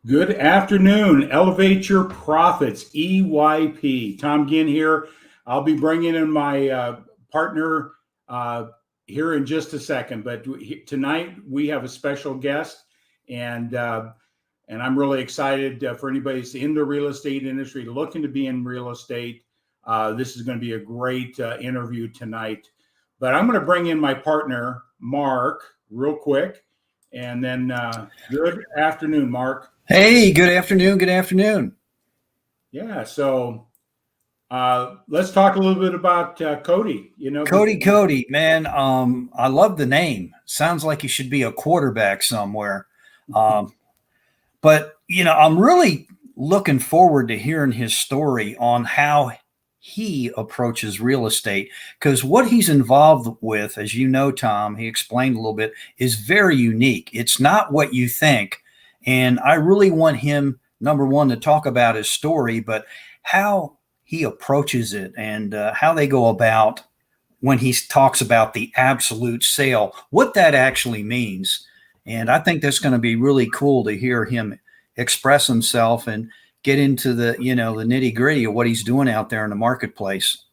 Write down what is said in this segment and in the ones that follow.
Good afternoon. Elevate Your Profits, EYP. Tom Ginn here. I'll be bringing in my partner here in just a second. But tonight we have a special guest, and I'm really excited for anybody who's in the real estate industry, looking to be in real estate. This is going to be a great interview tonight. But I'm going to bring in my partner, Mark, real quick. And then good afternoon, Mark. Hey, good afternoon. Good afternoon. Yeah. So let's talk a little bit about Cody. Cody, man. I love the name. Sounds like he should be a quarterback somewhere. But I'm really looking forward to hearing his story on how he approaches real estate, because what he's involved with, as you know, Tom, he explained a little bit, is very unique. It's not what you think. And I really want him, number one, to talk about his story, but how he approaches it and how they go about when he talks about the absolute sale, what that actually means. And I think that's going to be really cool to hear him express himself and get into the nitty gritty of what he's doing out there in the marketplace.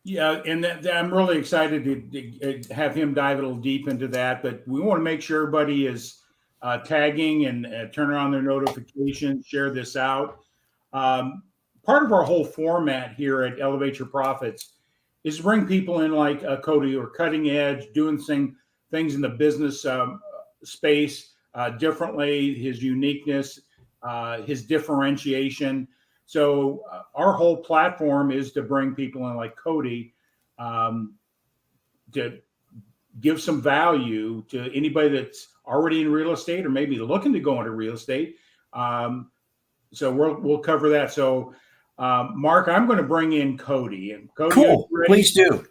Yeah, and I'm really excited to have him dive a little deep into that. But we want to make sure everybody is tagging and turning on their notifications, share this out. Part of our whole format here at Elevate Your Profits is to bring people in like Cody, who are cutting edge, doing things in the business space differently, his uniqueness, his differentiation. So our whole platform is to bring people in like Cody to give some value to anybody that's already in real estate or maybe looking to go into real estate. So we'll cover that. So Mark, I'm going to bring in Cody. And Cody, cool. Please do.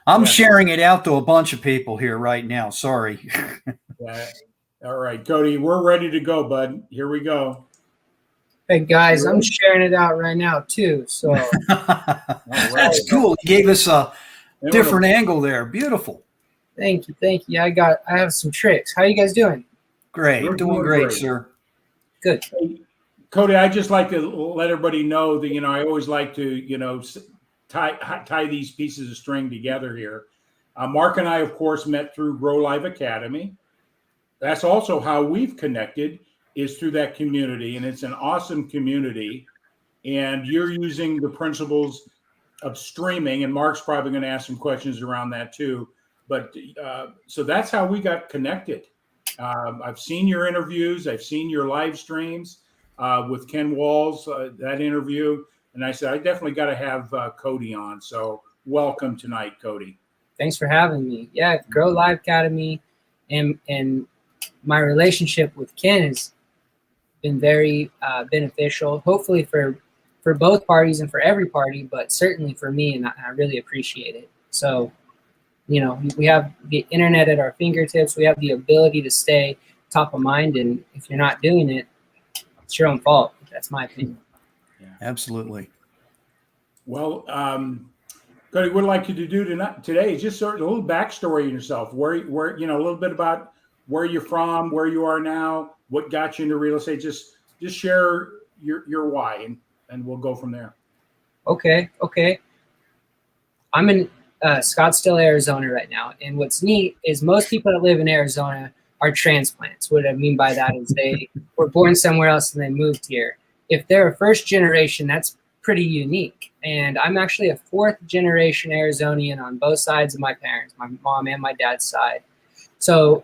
I'm sharing it out to a bunch of people here right now. Sorry. Yeah. All right, Cody, we're ready to go, bud. Here we go. Hey guys, I'm sharing it out right now too. So that's cool. You gave us a different angle there. Beautiful. Thank you. I have some tricks. How you guys doing? Great. We're doing great, sir. Good. Hey, Cody, I just like to let everybody know that I always like to tie these pieces of string together here. Mark and I, of course, met through Grow Live Academy. That's also how we've connected, is through that community, and it's an awesome community. And you're using the principles of streaming, and Mark's probably going to ask some questions around that too. But so that's how we got connected. I've seen your interviews, I've seen your live streams with Ken Walls, that interview, and I said I definitely got to have Cody on. So welcome tonight, Cody. Thanks for having me. Yeah, Grow Live Academy, and my relationship with Ken has been very beneficial, hopefully for both parties and for every party, but certainly for me, and I really appreciate it. So, we have the internet at our fingertips. We have the ability to stay top of mind, and if you're not doing it, it's your own fault. That's my opinion. Yeah, absolutely. Well, Cody, what I'd like you to do today is just sort of a little backstory on yourself, where a little bit about where you're from, where you are now, what got you into real estate. Just share your why, and we'll go from there. Okay. I'm in Scottsdale, Arizona right now. And what's neat is most people that live in Arizona are transplants. What I mean by that is they were born somewhere else and they moved here. If they're a first generation, that's pretty unique. And I'm actually a fourth generation Arizonian on both sides of my parents, my mom and my dad's side. So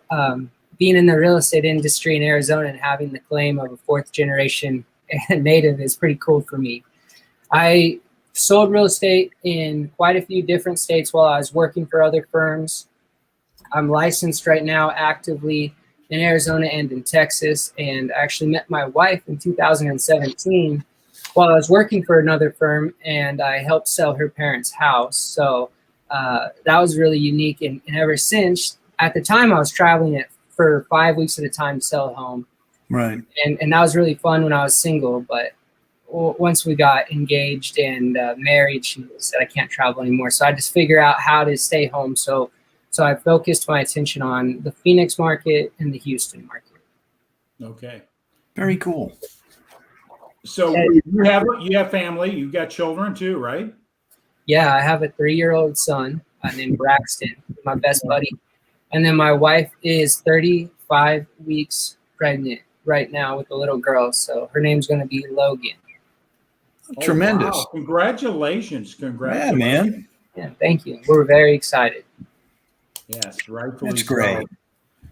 being in the real estate industry in Arizona and having the claim of a fourth generation native is pretty cool for me. I sold real estate in quite a few different states while I was working for other firms. I'm licensed right now actively in Arizona and in Texas, and I actually met my wife in 2017 while I was working for another firm, and I helped sell her parents' house. So that was really unique, and ever since, at the time I was traveling it for 5 weeks at a time to sell a home. Right. And that was really fun when I was single, but once we got engaged and married, she said I can't travel anymore. So I just figure out how to stay home. So I focused my attention on the Phoenix market and the Houston market. Okay. Very cool. So you have family, you've got children too, right? Yeah, I have a 3-year-old son named Braxton, my best buddy. And then my wife is 35 weeks pregnant right now with a little girl. So her name's going to be Logan. Tremendous. Wow. Congratulations. Yeah, Congratulations. man. Yeah, thank you. We're very excited. Yes, rightfully That's great. so.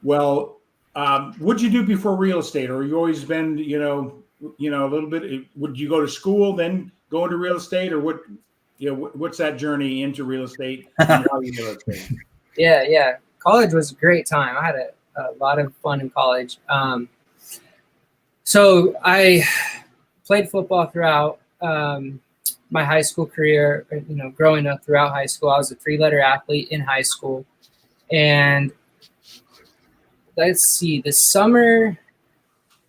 Well, what'd you do before real estate? Or you always been, a little bit, would you go to school, then go into real estate, or what, what's that journey into real estate and why real estate? Yeah. College was a great time. I had a lot of fun in college. So I played football throughout my high school career. Growing up throughout high school, I was a 3-letter athlete in high school. And let's see, the summer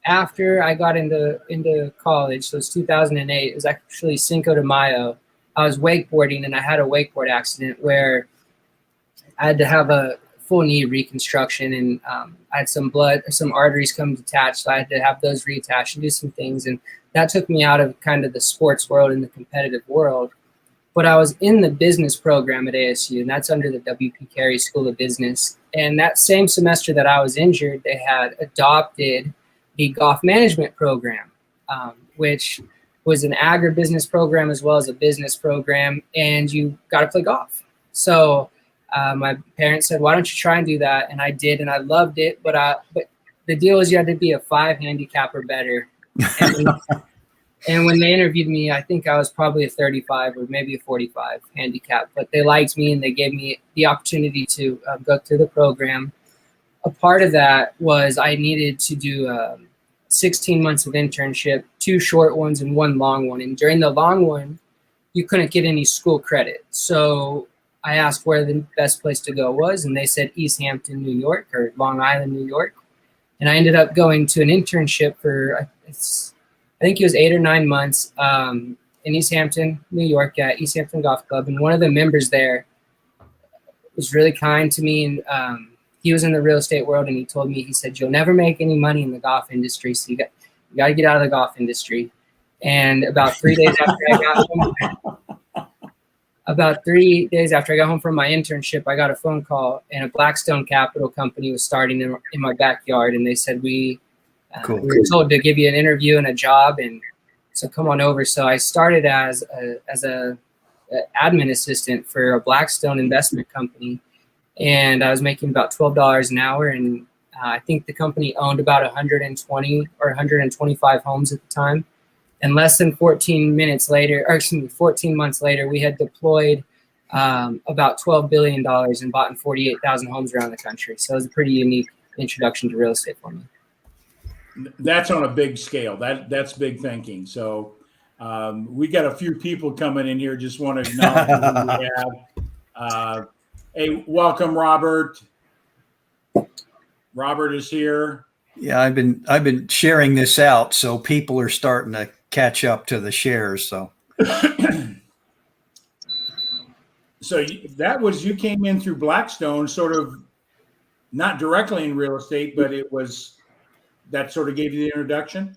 after I got into college, so it was 2008, it was actually Cinco de Mayo. I was wakeboarding and I had a wakeboard accident where I had to have a full knee reconstruction, and I had some arteries come detached, so I had to have those reattached and do some things, and that took me out of kind of the sports world and the competitive world. But I was in the business program at ASU, and that's under the W.P. Carey School of Business. And that same semester that I was injured, they had adopted the golf management program, which was an agribusiness program as well as a business program, and you got to play golf. So my parents said, "Why don't you try and do that?" And I did, and I loved it. But the deal is you had to be a 5 handicap or better. And when they interviewed me, I think I was probably a 35 or maybe a 45 handicap. But they liked me, and they gave me the opportunity to go through the program. A part of that was I needed to do 16 months of internship, 2 short ones and 1 long one. And during the long one, you couldn't get any school credit. So I asked where the best place to go was, and they said East Hampton, New York, or Long Island, New York. And I ended up going to an internship for, I think it was 8 or 9 months in East Hampton, New York, at East Hampton Golf Club. And one of the members there was really kind to me, and he was in the real estate world, and he told me, he said, "You'll never make any money in the golf industry, so you got to get out of the golf industry." And about 3 days after I got home, about 3 days after I got home from my internship, I got a phone call, and a Blackstone Capital company was starting in my backyard, and they said, we were told to give you an interview and a job, and so come on over. So I started as a admin assistant for a Blackstone investment company, and I was making about $12 an hour, and I think the company owned about 120 or 125 homes at the time. And less than 14 months later, we had deployed about $12 billion and bought in 48,000 homes around the country. So it was a pretty unique introduction to real estate for me. That's on a big scale. That's big thinking. So we got a few people coming in here. Just want to acknowledge who we have. Hey, welcome, Robert. Robert is here. Yeah, I've been sharing this out, so people are starting to catch up to the shares. So, so you came in through Blackstone, sort of not directly in real estate, but it was that sort of gave you the introduction.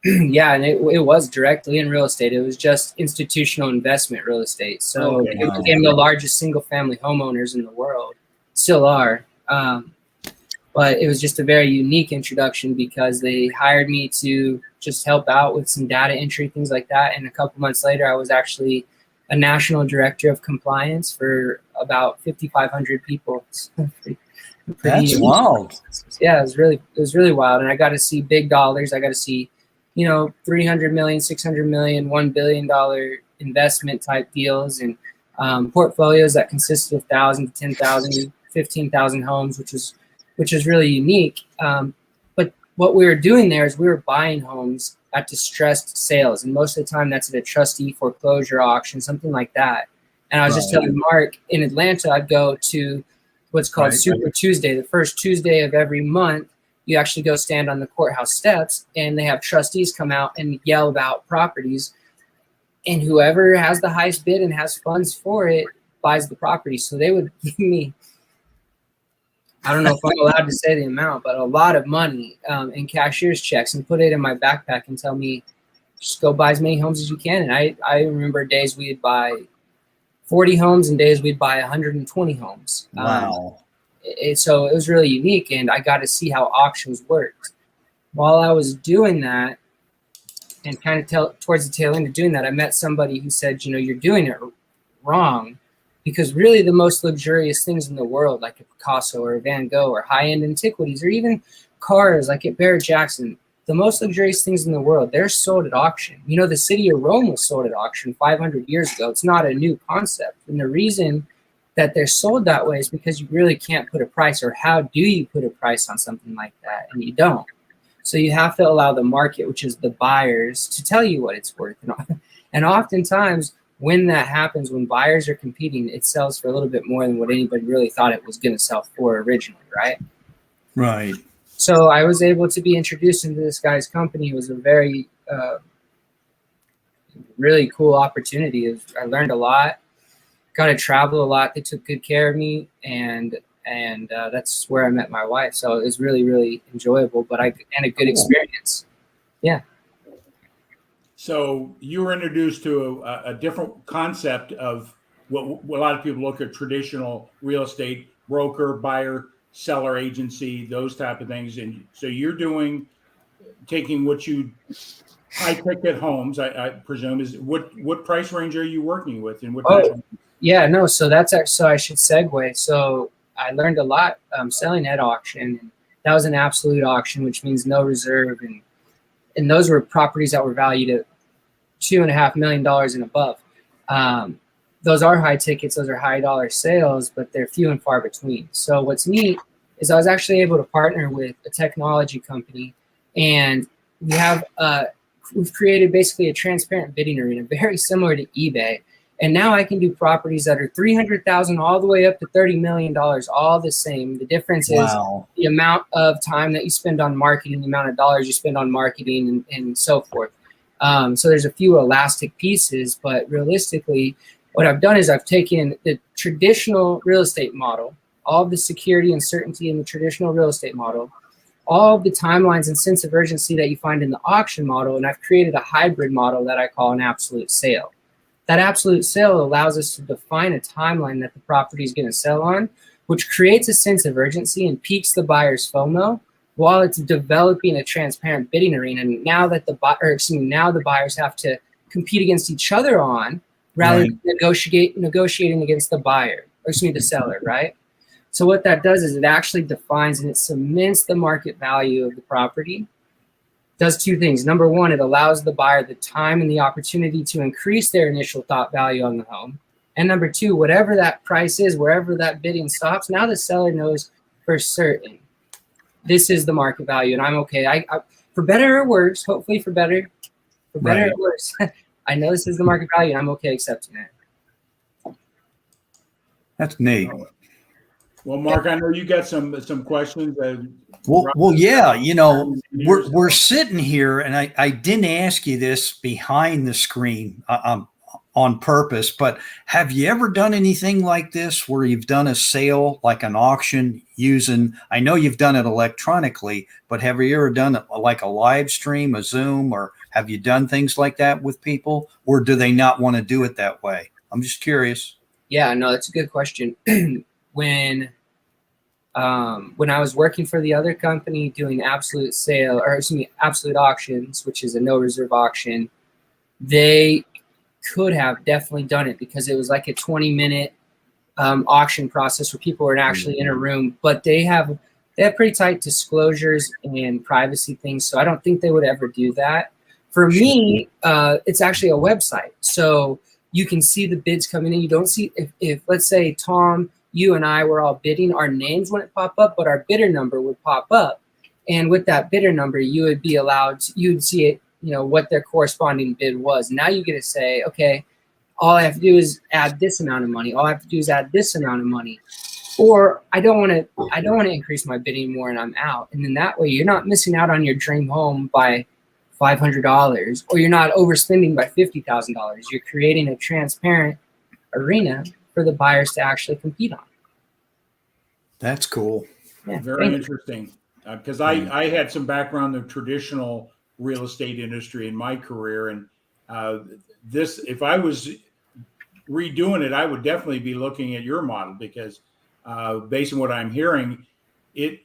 Yeah, and it was directly in real estate. It was just institutional investment real estate. So Okay. It became the largest single-family homeowners in the world, still are. But it was just a very unique introduction because they hired me to just help out with some data entry, things like that. And a couple months later, I was actually a national director of compliance for about 5,500 people. That's wild. Yeah, it was really wild. And I got to see big dollars. I got to see, $300 million, $600 million, $1 billion investment type deals, and portfolios that consisted of 1,000 to 10,000, 15,000 homes, which is really unique. But what we were doing there is we were buying homes at distressed sales, and most of the time that's at a trustee foreclosure auction, something like that. And I was just telling Mark, in Atlanta, I'd go to what's called Super Tuesday. The first Tuesday of every month, you actually go stand on the courthouse steps, and they have trustees come out and yell about properties, and whoever has the highest bid and has funds for it buys the property. So they would give me I don't know if I'm allowed to say the amount, but a lot of money in cashier's checks, and put it in my backpack and tell me, just go buy as many homes as you can. And I remember days we'd buy 40 homes and days we'd buy 120 homes. Wow. So it was really unique, and I got to see how auctions worked. While I was doing that, and kind of towards the tail end of doing that, I met somebody who said, you're doing it wrong, because really the most luxurious things in the world, like a Picasso or a Van Gogh or high-end antiquities, or even cars like at Barrett-Jackson, the most luxurious things in the world, they're sold at auction. The city of Rome was sold at auction 500 years ago. It's not a new concept. And the reason that they're sold that way is because you really can't put a price, or how do you put a price on something like that? And you don't. So you have to allow the market, which is the buyers, to tell you what it's worth. And oftentimes when that happens, when buyers are competing, it sells for a little bit more than what anybody really thought it was going to sell for originally, right? Right. So I was able to be introduced into this guy's company. It was a very, really cool opportunity. I learned a lot, got to travel a lot. They took good care of me, and that's where I met my wife. So it was really, really enjoyable, and a good experience. Yeah. So you were introduced to a different concept of what a lot of people look at: traditional real estate broker, buyer, seller agency, those type of things. And so you're taking what you high ticket homes, I presume, is what price range are you working with, and what type of? Yeah, no. So that's actually, so I should segue. So I learned a lot selling at auction. And that was an absolute auction, which means no reserve, and those were properties that were valued at $2.5 million and above. Those are high tickets, those are high dollar sales, but they're few and far between. So what's neat is I was actually able to partner with a technology company, and we've created basically a transparent bidding arena, very similar to eBay. And now I can do properties that are $300,000 all the way up to $30 million, all the same. The difference is the amount of time that you spend on marketing, the amount of dollars you spend on marketing, and so forth. So there's a few elastic pieces, but realistically, what I've done is I've taken the traditional real estate model, all of the security and certainty in the traditional real estate model, all of the timelines and sense of urgency that you find in the auction model, and I've created a hybrid model that I call an absolute sale. That absolute sale allows us to define a timeline that the property is going to sell on, which creates a sense of urgency and piques the buyer's FOMO while it's developing a transparent bidding arena. And now that now the buyers have to compete against each other on, rather than negotiating against the seller, right? So what that does is it actually defines and it cements the market value of the property. Does two things. Number one, it allows the buyer the time and the opportunity to increase their initial thought value on the home. And number two, whatever that price is, wherever that bidding stops, now the seller knows for certain this is the market value, and I'm okay. I for better or worse, hopefully for better or worse, I know this is the market value, and I'm okay accepting it. That's neat. Well, Mark, I know you got some questions. Well, yeah. We're sitting here, and I didn't ask you this behind the screen on purpose, but have you ever done anything like this where you've done a sale, like an auction using? I know you've done it electronically, but have you ever done it like a live stream, a Zoom, or have you done things like that with people, or do they not want to do it that way? I'm just curious. Yeah, no, that's a good question. When I was working for the other company doing absolute auctions, which is a no reserve auction, they could have definitely done it because it was like a 20-minute auction process where people were actually in a room, but they have pretty tight disclosures and privacy things. So I don't think they would ever do that. For me, it's actually a website. So you can see the bids coming in. You don't see, if let's say, Tom, you and I were all bidding, our names wouldn't pop up, but our bidder number would pop up. And with that bidder number, you would be allowed to, you'd see it, what their corresponding bid was. Now you get to say, okay, all I have to do is add this amount of money. All I have to do is add this amount of money. Or I don't want to increase my bidding more and I'm out. And then that way you're not missing out on your dream home by $500, or you're not overspending by $50,000. You're creating a transparent arena for the buyers to actually compete on. That's cool. Yeah, Very interesting. Because I had some background in the traditional real estate industry in my career, and this, if I was redoing it, I would definitely be looking at your model because, based on what I'm hearing, it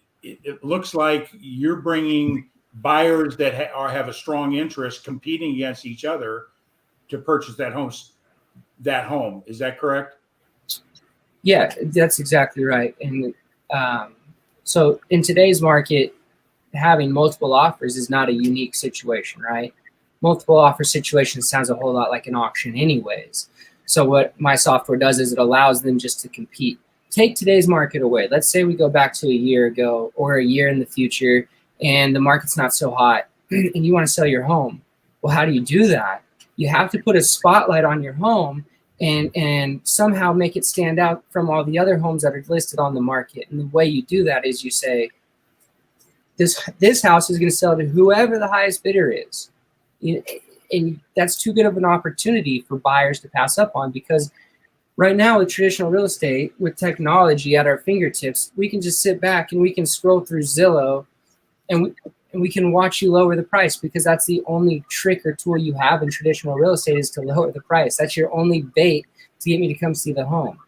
looks like you're bringing buyers that have a strong interest competing against each other to purchase that home. Is that correct? Yeah, that's exactly right. And so in today's market, having multiple offers is not a unique situation, right? Multiple offer situation sounds a whole lot like an auction anyways. So what my software does is it allows them just to compete. Take today's market away. Let's say we go back to a year ago or a year in the future and the market's not so hot and you want to sell your home. Well, how do you do that? You have to put a spotlight on your home and somehow make it stand out from all the other homes that are listed on the market. And the way you do that is you say, this house is going to sell to whoever the highest bidder is. And that's too good of an opportunity for buyers to pass up on, because right now with traditional real estate, with technology at our fingertips, we can just sit back and we can scroll through Zillow and we can watch you lower the price, because that's the only trick or tool you have in traditional real estate is to lower the price. That's your only bait to get me to come see the home.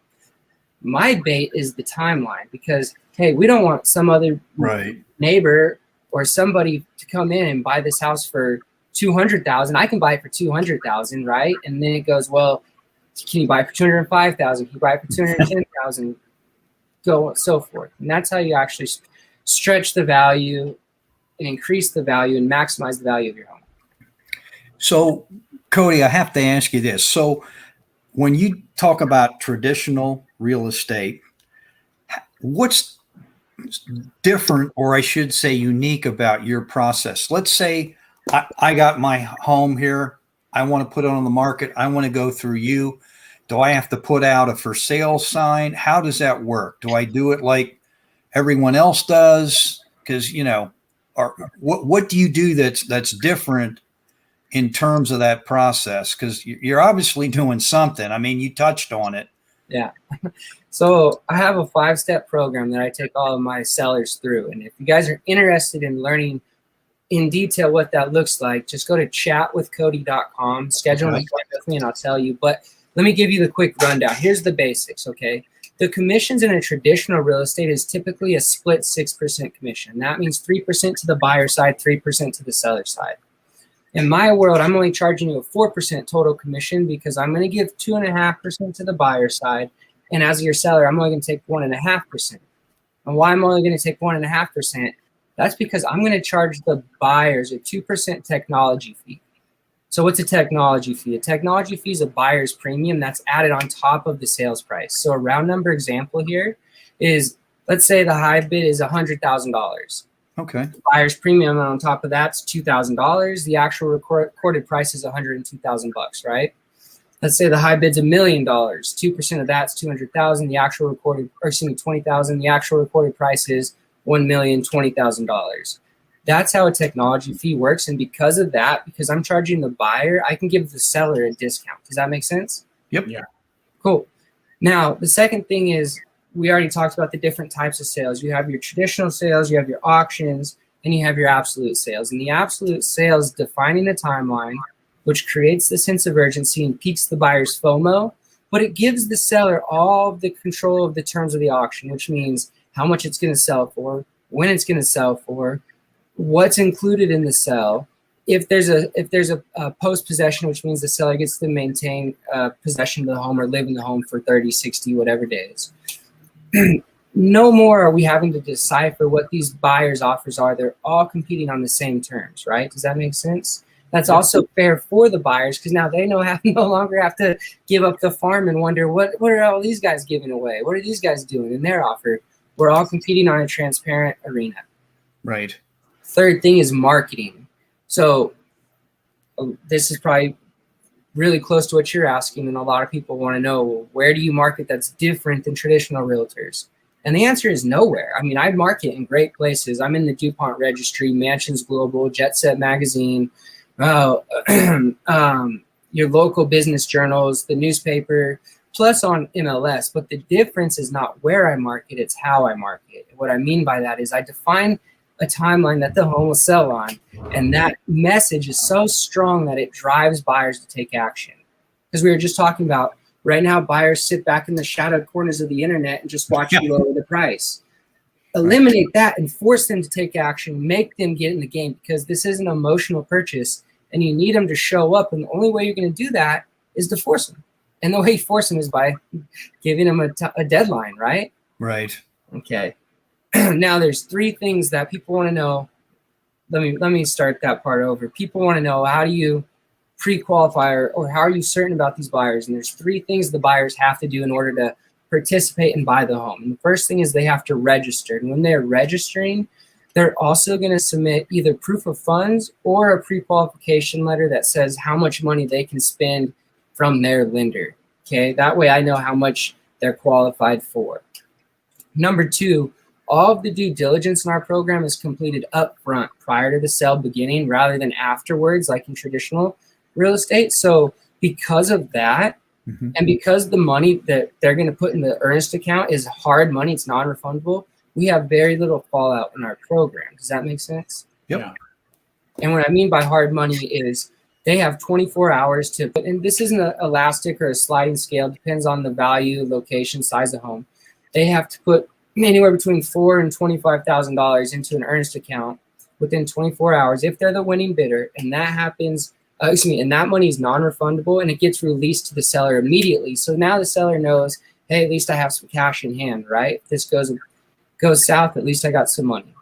My bait is the timeline, because, hey, we don't want some other neighbor or somebody to come in and buy this house for $200,000. I can buy it for $200,000, right? And then it goes, well, can you buy it for $205,000? Can you buy it for $210,000? So so forth. And that's how you actually stretch the value and increase the value and maximize the value of your home. So, Cody, I have to ask you this. So, when you talk about traditional real estate, what's different, or I should say unique, about your process? Let's say I got my home here. I want to put it on the market. I want to go through you. Do I have to put out a for sale sign? How does that work? Do I do it like everyone else does? Because, or what do you do that's different in terms of that process? Because you're obviously doing something. I mean, you touched on it. Yeah. So I have a 5-step program that I take all of my sellers through. And if you guys are interested in learning in detail what that looks like, just go to chatwithcody.com, schedule an appointment with me, and I'll tell you. But let me give you the quick rundown. Here's the basics, okay? The commissions in a traditional real estate is typically a split 6% commission. That means 3% to the buyer side, 3% to the seller side. In my world, I'm only charging you a 4% total commission, because I'm going to give 2.5% to the buyer side. And as your seller, I'm only going to take 1.5%. And why I'm only going to take 1.5%? That's because I'm going to charge the buyers a 2% technology fee. So what's a technology fee? A technology fee is a buyer's premium that's added on top of the sales price. So a round number example here is, let's say the high bid is $100,000. Okay. The buyer's premium on top of that's $2,000. The actual recorded price is $102,000, right? Let's say the high bid's $1 million. 2% of that's $200,000. The actual recorded, or excuse me, $20,000. The actual recorded price is $1,020,000. That's how a technology fee works. And because of that, because I'm charging the buyer, I can give the seller a discount. Does that make sense? Yep. Yeah. Cool. Now, the second thing is, we already talked about the different types of sales. You have your traditional sales, you have your auctions, and you have your absolute sales. And the absolute sales defining a timeline, which creates the sense of urgency and piques the buyer's FOMO, but it gives the seller all the control of the terms of the auction, which means how much it's going to sell for, when it's going to sell for, what's included in the sell. If there's a post possession, which means the seller gets to maintain possession of the home or live in the home for 30, 60, whatever days. No more are we having to decipher what these buyers' offers are. They're all competing on the same terms, right? Does that make sense? That's also fair for the buyers, because now they no longer have to give up the farm and wonder, what are all these guys giving away? What are these guys doing in their offer? We're all competing on a transparent arena. Right. Third thing is marketing. So this is probably really close to what you're asking, and a lot of people want to know, well, where do you market that's different than traditional realtors? And the answer is nowhere. I mean, I market in great places. I'm in the DuPont Registry, Mansions Global, Jet Set Magazine, your local business journals, the newspaper, plus on MLS. But the difference is not where I market, it's how I market. What I mean by that is I define a timeline that the home will sell on, and that message is so strong that it drives buyers to take action. Because we were just talking about, right now, buyers sit back in the shadowed corners of the internet and just watch you lower the price. Eliminate that and force them to take action, make them get in the game, because this is an emotional purchase and you need them to show up. And the only way you're going to do that is to force them. And the way you force them is by giving them a deadline, right? Right. Okay. Now there's 3 things that people want to know. Let me start that part over. People want to know, how do you pre-qualify, or how are you certain about these buyers? And there's 3 things the buyers have to do in order to participate and buy the home. And the first thing is they have to register. And when they're registering, they're also going to submit either proof of funds or a pre-qualification letter that says how much money they can spend from their lender. Okay, that way I know how much they're qualified for. Number 2, all of the due diligence in our program is completed up front prior to the sale beginning rather than afterwards, like in traditional real estate. So because of that, and because the money that they're going to put in the earnest account is hard money, it's non-refundable, we have very little fallout in our program. Does that make sense? Yep. Yeah. And what I mean by hard money is they have 24 hours to put, and this isn't an elastic or a sliding scale, it depends on the value, location, size of home. They have to put anywhere between $4,000 and $25,000 into an earnest account within 24 hours if they're the winning bidder, and that happens. And that money is non-refundable, and it gets released to the seller immediately. So now the seller knows, hey, at least I have some cash in hand, right? If this goes south, at least I got some money.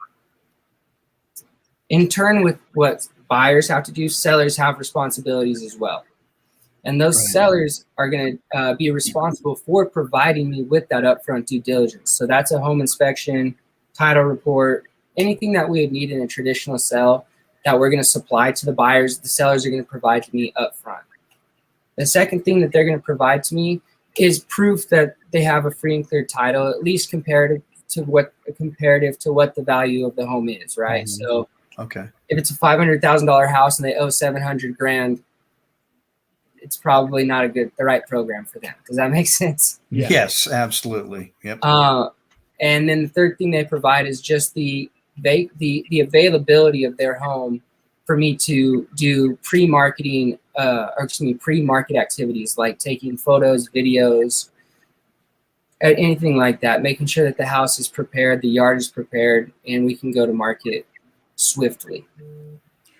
In turn, with what buyers have to do, sellers have responsibilities as well. And those sellers are going to be responsible for providing me with that upfront due diligence. So that's a home inspection, title report, anything that we would need in a traditional sale that we're going to supply to the buyers, the sellers are going to provide to me up front. The second thing that they're going to provide to me is proof that they have a free and clear title, at least comparative to what the value of the home is, right? So if it's a $500,000 house and they owe $700,000, it's probably not the right program for them. Does that make sense? Yeah. Yes, absolutely. Yep. And then the third thing they provide is just the availability of their home for me to do pre-market activities like taking photos, videos, anything like that, making sure that the house is prepared, the yard is prepared, and we can go to market swiftly.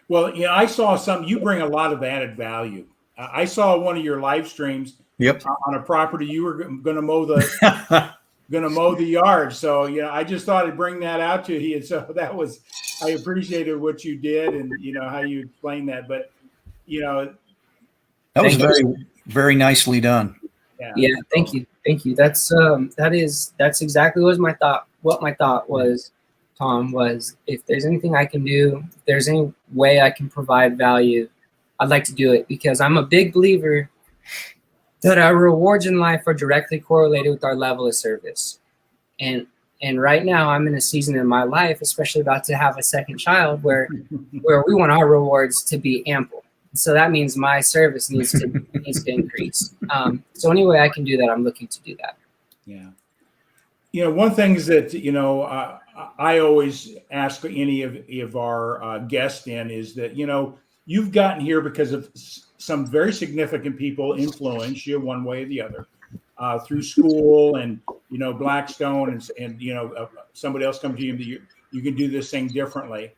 Well, yeah, I saw you bring a lot of added value. I saw one of your live streams on a property you were going to mow the yard. So, I just thought I'd bring that out to you. So I appreciated what you did and, how you explained that. But, that was very, very nicely done. Yeah. Thank you. That's exactly what my thought was, Tom, was if there's anything I can do, if there's any way I can provide value, I'd like to do it, because I'm a big believer that our rewards in life are directly correlated with our level of service. And right now I'm in a season in my life, especially about to have a second child, where we want our rewards to be ample. So that means my service needs to increase. So any way I can do that, I'm looking to do that. Yeah. One thing is that, I always ask any of our guests is that, you've gotten here because of some very significant people influence you one way or the other, through school and, Blackstone and somebody else comes to you that you can do this thing differently.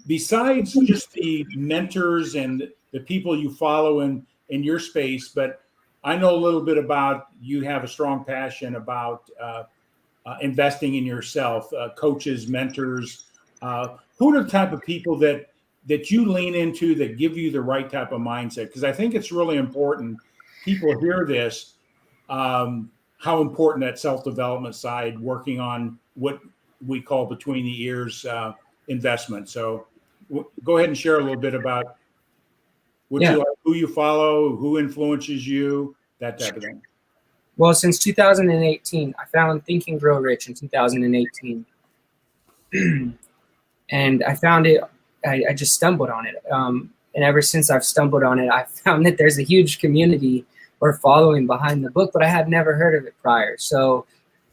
Besides just the mentors and the people you follow in your space, but I know a little bit about, you have a strong passion about investing in yourself, coaches, mentors. Who are the type of people that you lean into that give you the right type of mindset? Because I think it's really important. People hear this, how important that self-development side, working on what we call between the ears investment. So go ahead and share a little bit about who you follow, who influences you, that type of thing. Well, since 2018, I found Think and Grow Rich in 2018. And I found it, I just stumbled on it. And ever since I've stumbled on it, I found that there's a huge community or following behind the book, but I had never heard of it prior. So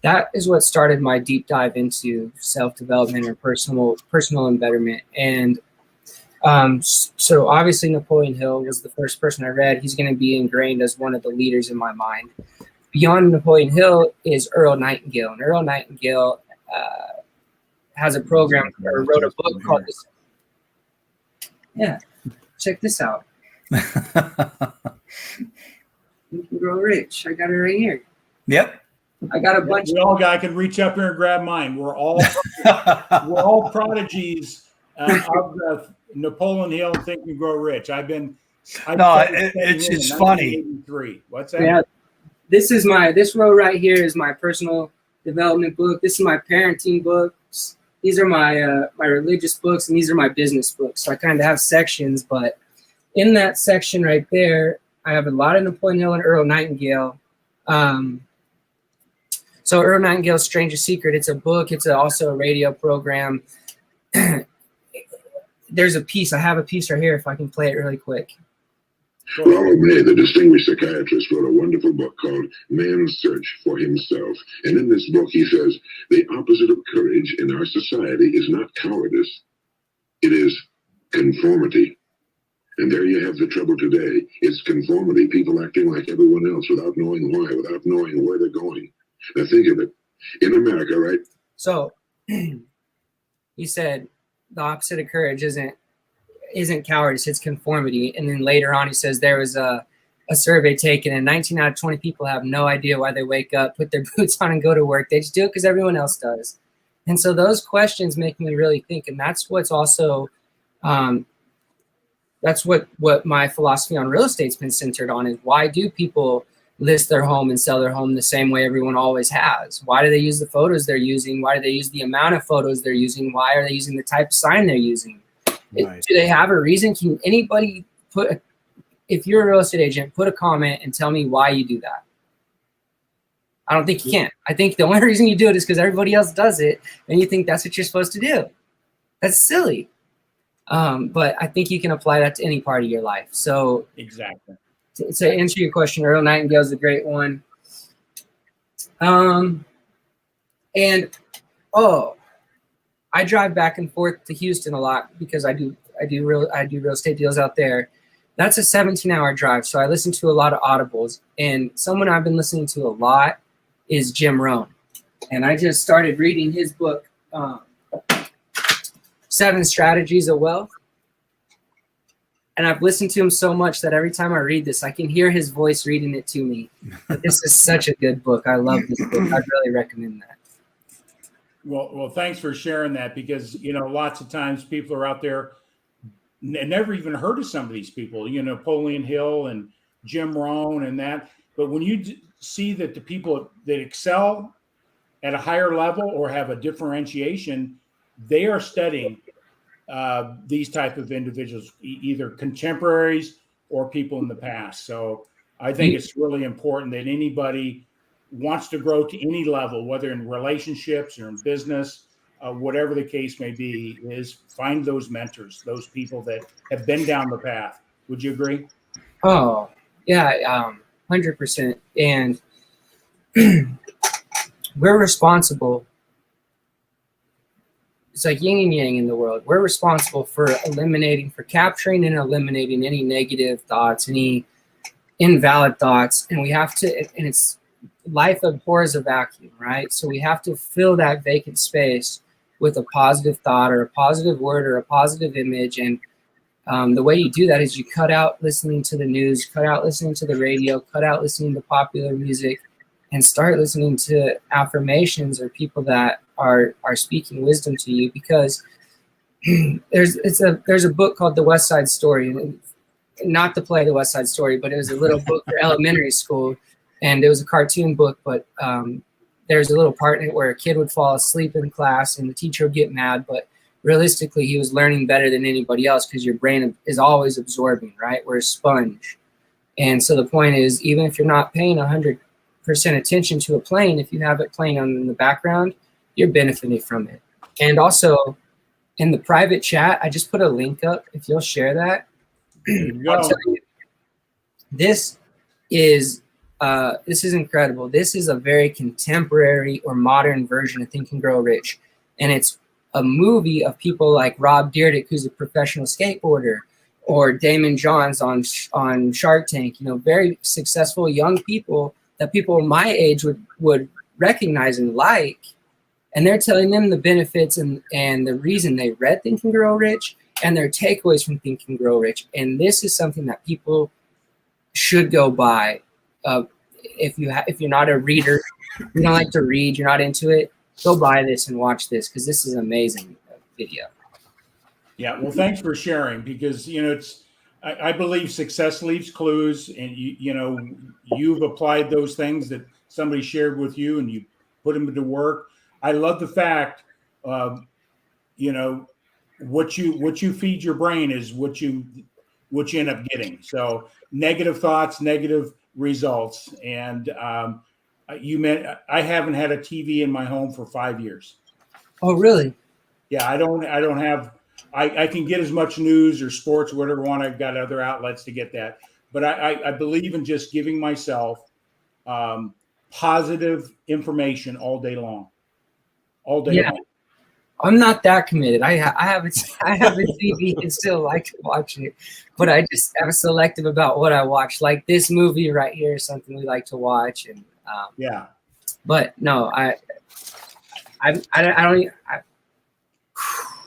that is what started my deep dive into self-development or personal embetterment. And so obviously Napoleon Hill was the first person I read. He's going to be ingrained as one of the leaders in my mind. Beyond Napoleon Hill is Earl Nightingale. And Earl Nightingale has a program or wrote a book called this. Yeah, check this out. You Can Grow Rich. I got it right here. Yep. I got a bunch. I can reach up here and grab mine. We're all prodigies of the Napoleon Hill Think and Grow Rich. It's funny. What's that? Yeah, this row right here is my personal development book. This is my parenting books. These are my my religious books, and these are my business books. So I kind of have sections, but in that section right there, I have a lot of Napoleon Hill and Earl Nightingale. So Earl Nightingale's Strangest Secret, it's a book. It's also a radio program. There's a piece. I have a piece right here if I can play it really quick. Ronald May, the distinguished psychiatrist, wrote a wonderful book called Man's Search for Himself. And in this book, he says, the opposite of courage in our society is not cowardice. It is conformity. And there you have the trouble today. It's conformity, people acting like everyone else without knowing why, without knowing where they're going. Now think of it. In America, right? So he said the opposite of courage isn't cowardice, it's conformity. And then later on he says there was a survey taken and 19 out of 20 people have no idea why they wake up, put their boots on and go to work. They just do it because everyone else does. And so those questions make me really think. And that's what's also that's what my philosophy on real estate's been centered on, is why do people list their home and sell their home the same way everyone always has? Why do they use the photos they're using? Why do they use the amount of photos they're using? Why are they using the type of sign they're using? Right. Do they have a reason? Can anybody if you're a real estate agent, put a comment and tell me why you do that? I don't think you can. I think the only reason you do it is because everybody else does it and you think that's what you're supposed to do. That's silly. But I think you can apply that to any part of your life. So exactly. To answer your question, Earl Nightingale is a great one. I drive back and forth to Houston a lot because I do real estate deals out there. That's a 17-hour drive, so I listen to a lot of audibles. And someone I've been listening to a lot is Jim Rohn, and I just started reading his book, 7 Strategies of Wealth. And I've listened to him so much that every time I read this, I can hear his voice reading it to me. But this is such a good book. I love this book. I'd really recommend that. Well, thanks for sharing that, because, lots of times people are out there and never even heard of some of these people, Napoleon Hill and Jim Rohn and that. But when you see that the people that excel at a higher level or have a differentiation, they are studying these type of individuals, either contemporaries or people in the past. So I think it's really important that anybody wants to grow to any level, whether in relationships or in business, whatever the case may be, is find those mentors, those people that have been down the path. Would you agree? Oh, yeah, 100%. And we're responsible. It's like yin and yang in the world. We're responsible for capturing and eliminating any negative thoughts, any invalid thoughts. And we have to, and it's, life abhors a vacuum, right? So we have to fill that vacant space with a positive thought or a positive word or a positive image. And the way you do that is you cut out listening to the news, cut out listening to the radio, cut out listening to popular music, and start listening to affirmations or people that are speaking wisdom to you. Because there's a book called The West Side Story, and not to play The West Side Story, but it was a little book for elementary school, and it was a cartoon book. But there's a little part in it where a kid would fall asleep in class, and the teacher would get mad. But realistically, he was learning better than anybody else because your brain is always absorbing, right? We're a sponge, and so the point is, even if you're not paying 100% attention to a plane, if you have it playing on in the background, you're benefiting from it. And also in the private chat, I just put a link up. If you'll share that, I'll tell you, this is this is incredible. This is a very contemporary or modern version of Think and Grow Rich, and it's a movie of people like Rob Dyrdek, who's a professional skateboarder, or Damon Johns on Shark Tank. You know, very successful young people that people my age would recognize and like, and they're telling them the benefits and the reason they read Think and Grow Rich and their takeaways from Think and Grow Rich. And this is something that people should go buy. If you're not a reader, you don't like to read, you're not into it, go buy this and watch this, because this is an amazing video. Yeah, well, thanks for sharing, because I believe success leaves clues, and you've applied those things that somebody shared with you, and you put them into work. I love the fact, what you feed your brain is what you end up getting. So negative thoughts, negative results, and I haven't had a TV in my home for 5 years. Oh, really? Yeah, I don't have. I can get as much news or sports, whatever I want. I've got other outlets to get that, but I believe in just giving myself positive information all day long. All day long. I'm not that committed. I have a TV and still like to watch it, but I just am selective about what I watch. Like this movie right here is something we like to watch, and But no,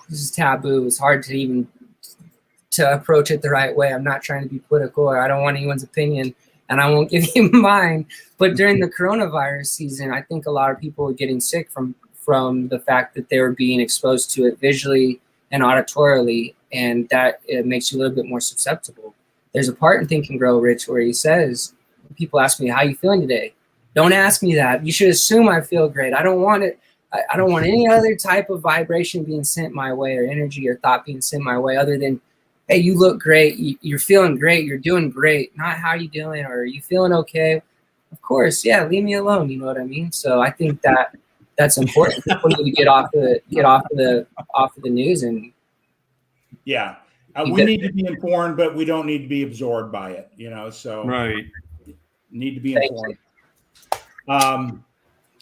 this is taboo. It's hard to approach it the right way. I'm not trying to be political, or I don't want anyone's opinion, and I won't give you mine. But during the coronavirus season, I think a lot of people were getting sick from the fact that they were being exposed to it visually and auditorily, and that it makes you a little bit more susceptible. There's a part in Think and Grow Rich where he says, people ask me, how you feeling today? Don't ask me that. You should assume I feel great. I don't want it. I don't want any other type of vibration being sent my way, or energy or thought being sent my way, other than, hey, you look great. You're feeling great. You're doing great. Not how you doing, or are you feeling okay? Of course. Yeah. Leave me alone. You know what I mean? So I think that's important. People need to get off of the news, and we need to be informed, but we don't need to be absorbed by it. So right. Need to be informed.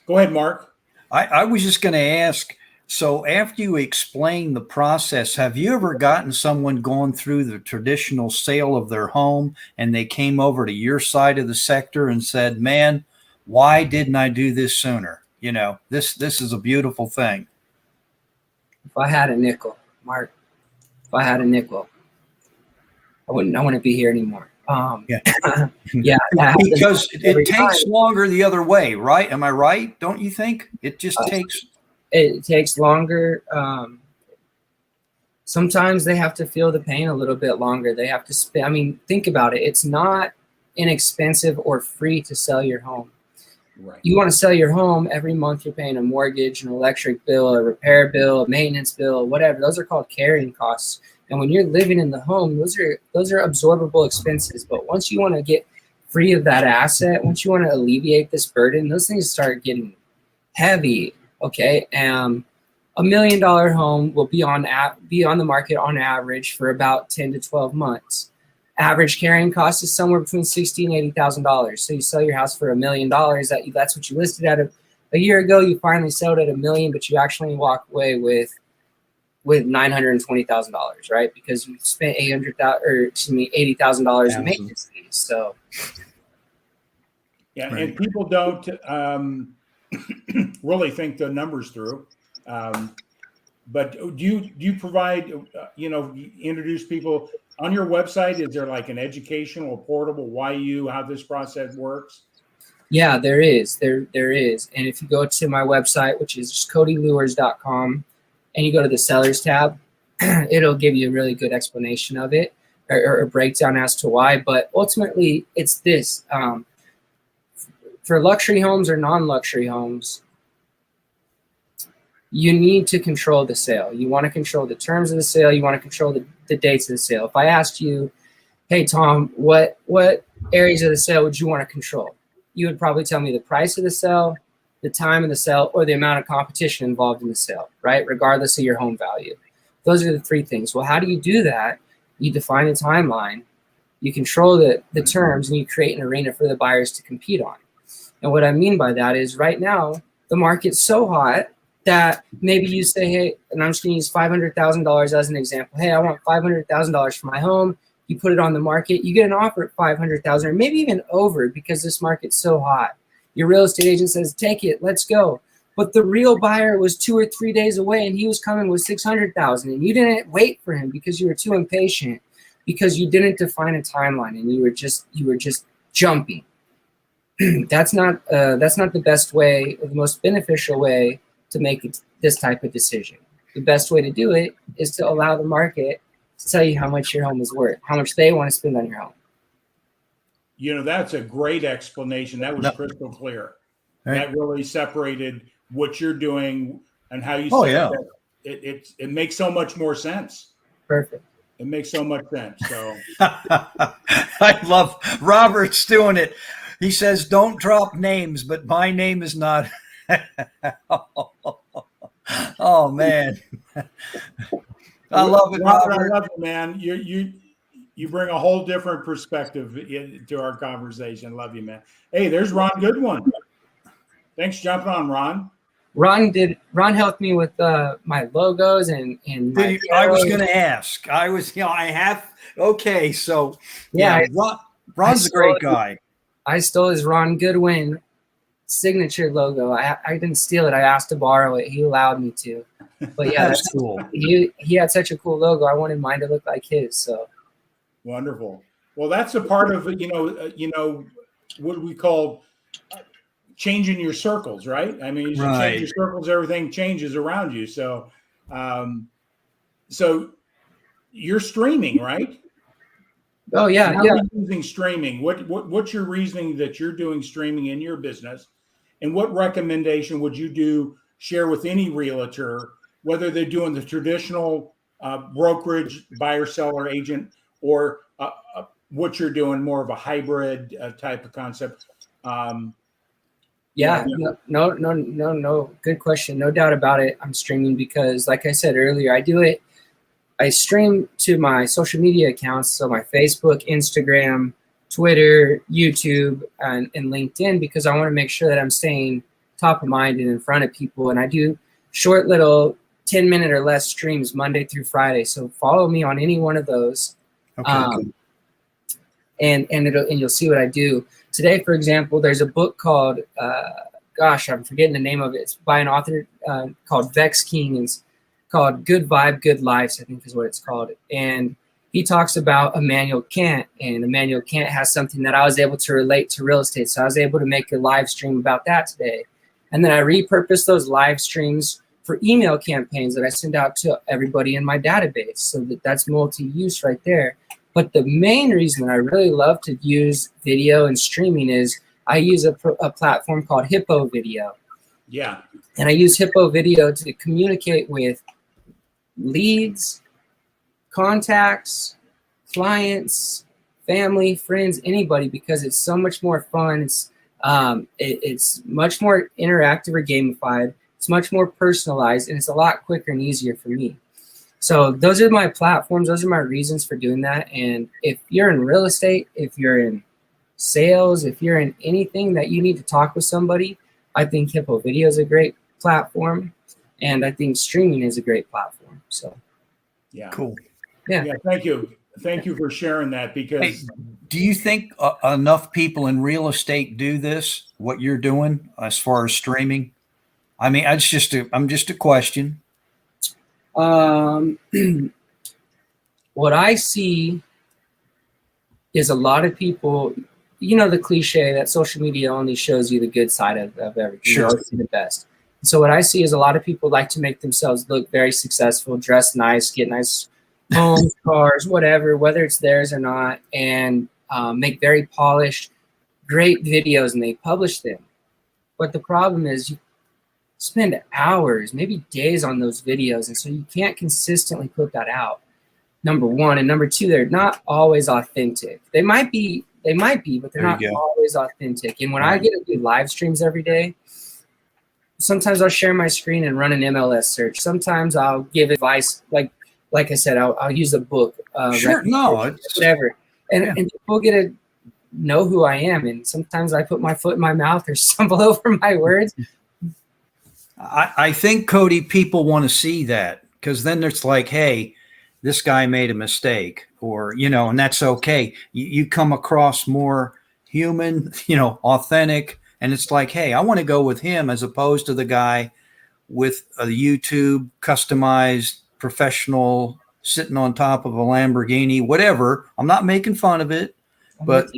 Go ahead, Mark. I was just going to ask, so after you explain the process, have you ever gotten someone going through the traditional sale of their home and they came over to your side of the sector and said, man, why didn't I do this sooner? This is a beautiful thing. If I had a nickel, Mark, I wouldn't be here anymore. Because it takes longer the other way, right? Am I right? Don't you think it just takes? It takes longer. Sometimes they have to feel the pain a little bit longer. They have to spend. I mean, think about it. It's not inexpensive or free to sell your home. Right. You want to sell your home, every month you're paying a mortgage, an electric bill, a repair bill, a maintenance bill, whatever. Those are called carrying costs. And when you're living in the home, those are absorbable expenses. But once you want to get free of that asset, once you want to alleviate this burden, those things start getting heavy. Okay, $1 million home will be on the market on average for about 10 to 12 months. Average carrying cost is somewhere between $60,000 and $80,000. So you sell your house for $1 million. That's what you listed at a year ago. You finally sold at $1 million, but you actually walk away with $920,000, right? Because you spent $80,000 in maintenance fees. So, right. And people don't really think the numbers through. But do you provide, introduce people on your website? Is there like an educational portable how this process works? Yeah, there is. There is. And if you go to my website, which is just codylewers.com, and you go to the sellers tab, it'll give you a really good explanation of it, or a breakdown as to why. But ultimately, it's this. For luxury homes or non-luxury homes, you need to control the sale. You want to control the terms of the sale. You want to control the dates of the sale. If I asked you, hey, Tom, what areas of the sale would you want to control? You would probably tell me the price of the sale, the time of the sale, or the amount of competition involved in the sale, right? Regardless of your home value. Those are the three things. Well, how do you do that? You define a timeline, You control the terms, and you create an arena for the buyers to compete on. And what I mean by that is right now, the market's so hot that maybe you say, hey, and I'm just going to use $500,000 as an example. Hey, I want $500,000 for my home. You put it on the market, you get an offer at $500,000 or maybe even over because this market's so hot. Your real estate agent says, take it, let's go. But the real buyer was 2 or 3 days away and he was coming with $600,000 and you didn't wait for him because you were too impatient, because you didn't define a timeline and you were just jumping. That's not the best way or the most beneficial way to make this type of decision. The best way to do it is to allow the market to tell you how much your home is worth, how much they want to spend on your home. That's a great explanation. That was crystal clear. Right. That really separated what you're doing and how you say that. It makes so much more sense. Perfect. It makes so much sense. So I love Robert's doing it. He says, don't drop names, but my name is not. Oh, man. I love it, Robert. I love it, man. You bring a whole different perspective to our conversation. Love you, man. Hey, there's Ron Goodwin. Thanks for jumping on, Ron. Ron helped me with my logos and my I was going to ask. Okay, so yeah, Ron's a great guy. I stole his Ron Goodwin signature logo. I didn't steal it. I asked to borrow it. He allowed me to. But yeah, that's cool. He had such a cool logo. I wanted mine to look like his. So wonderful. Well, that's a part of what we call changing your circles, right? I mean, you change your circles, everything changes around you. So, so you're streaming, right? Oh yeah, How are you using streaming? What's your reasoning that you're doing streaming in your business, and what recommendation would you share with any realtor, whether they're doing the traditional brokerage, buyer, seller, agent, or what you're doing, more of a hybrid type of concept? No. Good question. No doubt about it. I'm streaming because, like I said earlier, I stream to my social media accounts, so my Facebook, Instagram, Twitter, YouTube, and LinkedIn, because I want to make sure that I'm staying top of mind and in front of people. And I do short little 10-minute or less streams Monday through Friday. So follow me on any one of those. Okay. And you'll see what I do. Today, for example, there's a book called, I'm forgetting the name of it. It's by an author called Vex King. It's called Good Vibe, Good Lives, I think is what it's called. And he talks about Immanuel Kant, and Immanuel Kant has something that I was able to relate to real estate. So I was able to make a live stream about that today. And then I repurposed those live streams for email campaigns that I send out to everybody in my database. So that's multi-use right there. But the main reason that I really love to use video and streaming is I use a platform called Hippo Video. Yeah. And I use Hippo Video to communicate with leads, contacts, clients, family, friends, anybody, because it's so much more fun. It's much more interactive or gamified. It's much more personalized, and it's a lot quicker and easier for me. So those are my platforms. Those are my reasons for doing that. And if you're in real estate, if you're in sales, if you're in anything that you need to talk with somebody, I think Hippo Video is a great platform, and I think streaming is a great platform. So, yeah, cool. Yeah. Thank you for sharing that. Because do you think enough people in real estate do this? What you're doing as far as streaming? I mean, I'm just a question. What I see is a lot of people, the cliche that social media only shows you the good side of everything. Sure. You always see the best. So what I see is a lot of people like to make themselves look very successful, dress nice, get nice homes, cars, whatever, whether it's theirs or not, and make very polished, great videos, and they publish them. But the problem is you spend hours, maybe days on those videos, and so you can't consistently put that out. Number one. And number two, they're not always authentic. They might be, but they're not always authentic. And when I get to do live streams every day, sometimes I'll share my screen and run an MLS search. Sometimes I'll give advice, like I said, I'll use a book, whatever. and people get to know who I am. And sometimes I put my foot in my mouth or stumble over my words. I think, Cody, people want to see that, because then it's like, hey, this guy made a mistake, or, and that's okay. You come across more human, authentic. And it's like, hey, I want to go with him as opposed to the guy with a YouTube customized professional sitting on top of a Lamborghini, whatever. I'm not making fun of it, but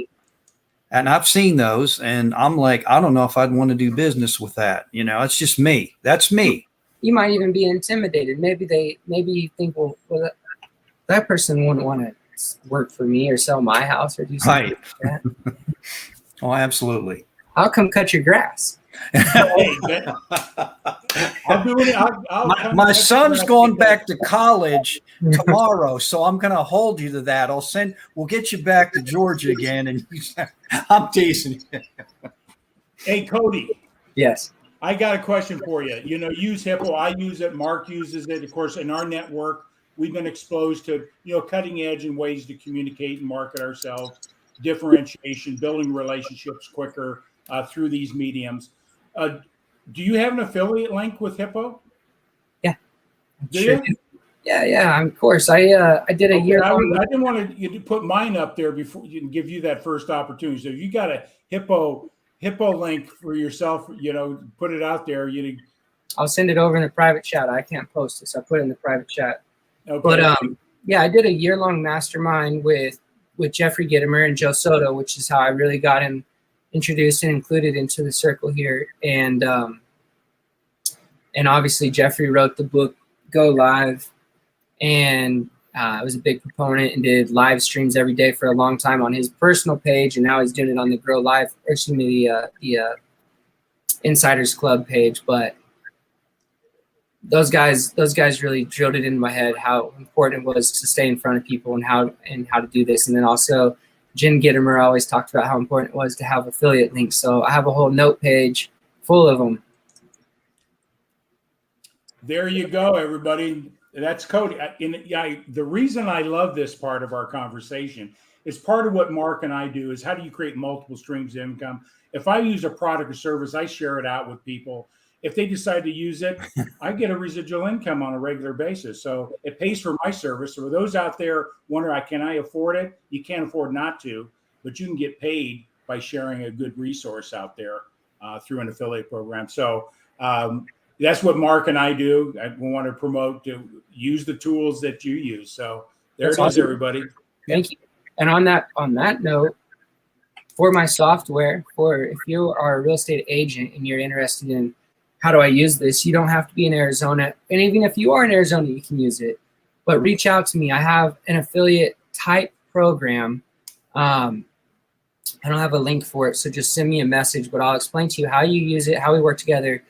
and I've seen those, and I'm like, I don't know if I'd want to do business with that. It's just me. That's me. You might even be intimidated. Maybe you think, well, that person wouldn't want to work for me or sell my house or do something like that. Oh, absolutely. I'll come cut your grass. I'll do it. My son's going back to college tomorrow, so I'm going to hold you to that. We'll get you back to Georgia again, and I'm teasing you. Hey, Cody. Yes. I got a question for you. Use Hippo. I use it. Mark uses it. Of course, in our network, we've been exposed to, cutting edge and ways to communicate and market ourselves, differentiation, building relationships quicker through these mediums. Do you have an affiliate link with Hippo? Yeah. Do you? Yeah. Of course. I did a year. I didn't want to put mine up there before you can give you that first opportunity. So if you got a Hippo link for yourself, put it out there. I'll send it over in the private chat. I can't post it, so I put it in the private chat. Okay. But I did a year-long mastermind with Jeffrey Gittimer and Joe Soto, which is how I really got him introduced and included into the circle here. And obviously Jeffrey wrote the book Go Live, and I was a big proponent and did live streams every day for a long time on his personal page, and now he's doing it on the Grow Live, or excuse me, the Insiders Club page. But those guys really drilled it into my head how important it was to stay in front of people and how to do this. And then also Jen Gittimer always talked about how important it was to have affiliate links. So I have a whole note page full of them. There you go, everybody. That's Cody. The reason I love this part of our conversation is part of what Mark and I do is how do you create multiple streams of income? If I use a product or service, I share it out with people. If they decide to use it, I get a residual income on a regular basis. So it pays for my service. So for those out there wondering, can I afford it? You can't afford not to, but you can get paid by sharing a good resource out there through an affiliate program. So that's what Mark and I do. I want to promote to use the tools that you use. So that's awesome. Everybody. Thank you. And on that note, for my software, if you are a real estate agent and you're interested in how do I use this, you don't have to be in Arizona. And even if you are in Arizona, you can use it. But reach out to me. I have an affiliate type program. I don't have a link for it, so just send me a message. But I'll explain to you how you use it, how we work together.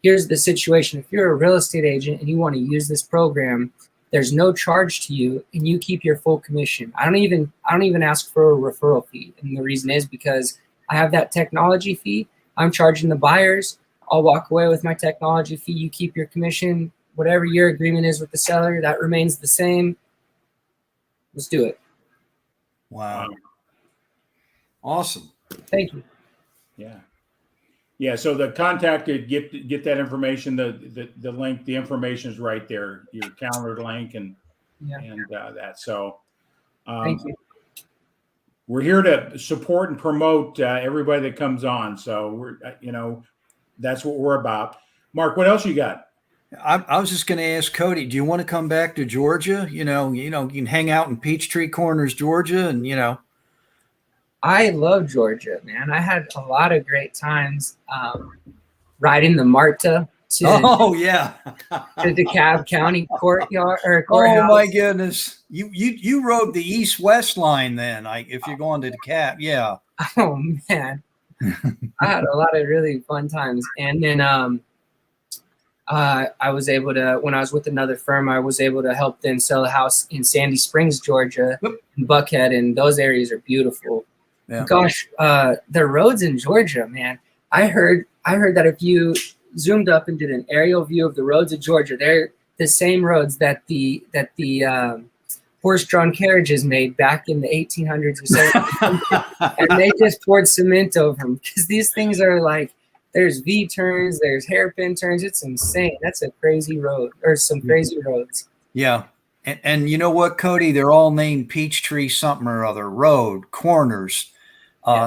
Here's the situation. If you're a real estate agent and you want to use this program, there's no charge to you, and you keep your full commission. I don't even ask for a referral fee. And the reason is because I have that technology fee. I'm charging the buyers. I'll walk away with my technology fee. You keep your commission. Whatever your agreement is with the seller, that remains the same. Let's do it. Wow. Awesome. Thank you. Yeah. So the contact, get that information. The link, the information is right there. Your calendar link and that. So thank you. We're here to support and promote everybody that comes on. So we're that's what we're about. Mark, what else you got? I was just going to ask Cody, do you want to come back to Georgia? You can hang out in Peachtree Corners, Georgia, and I love Georgia, man. I had a lot of great times riding the MARTA to DeKalb County courtyard or courthouse. Oh my goodness, you rode the east-west line then? If you're going to DeKalb, yeah. Oh man, I had a lot of really fun times, and then I was able to, when I was with another firm, I was able to help them sell a house in Sandy Springs, Georgia, in Buckhead, and those areas are beautiful. Yeah. Gosh, the roads in Georgia, man. I heard that if you zoomed up and did an aerial view of the roads of Georgia, they're the same roads that the horse-drawn carriages made back in the 1800s or 1700s, and they just poured cement over them because these things are like, there's V-turns, there's hairpin turns. It's insane. That's a crazy road, or some crazy roads. Yeah. And you know what, Cody? They're all named Peachtree something or other, road, corners,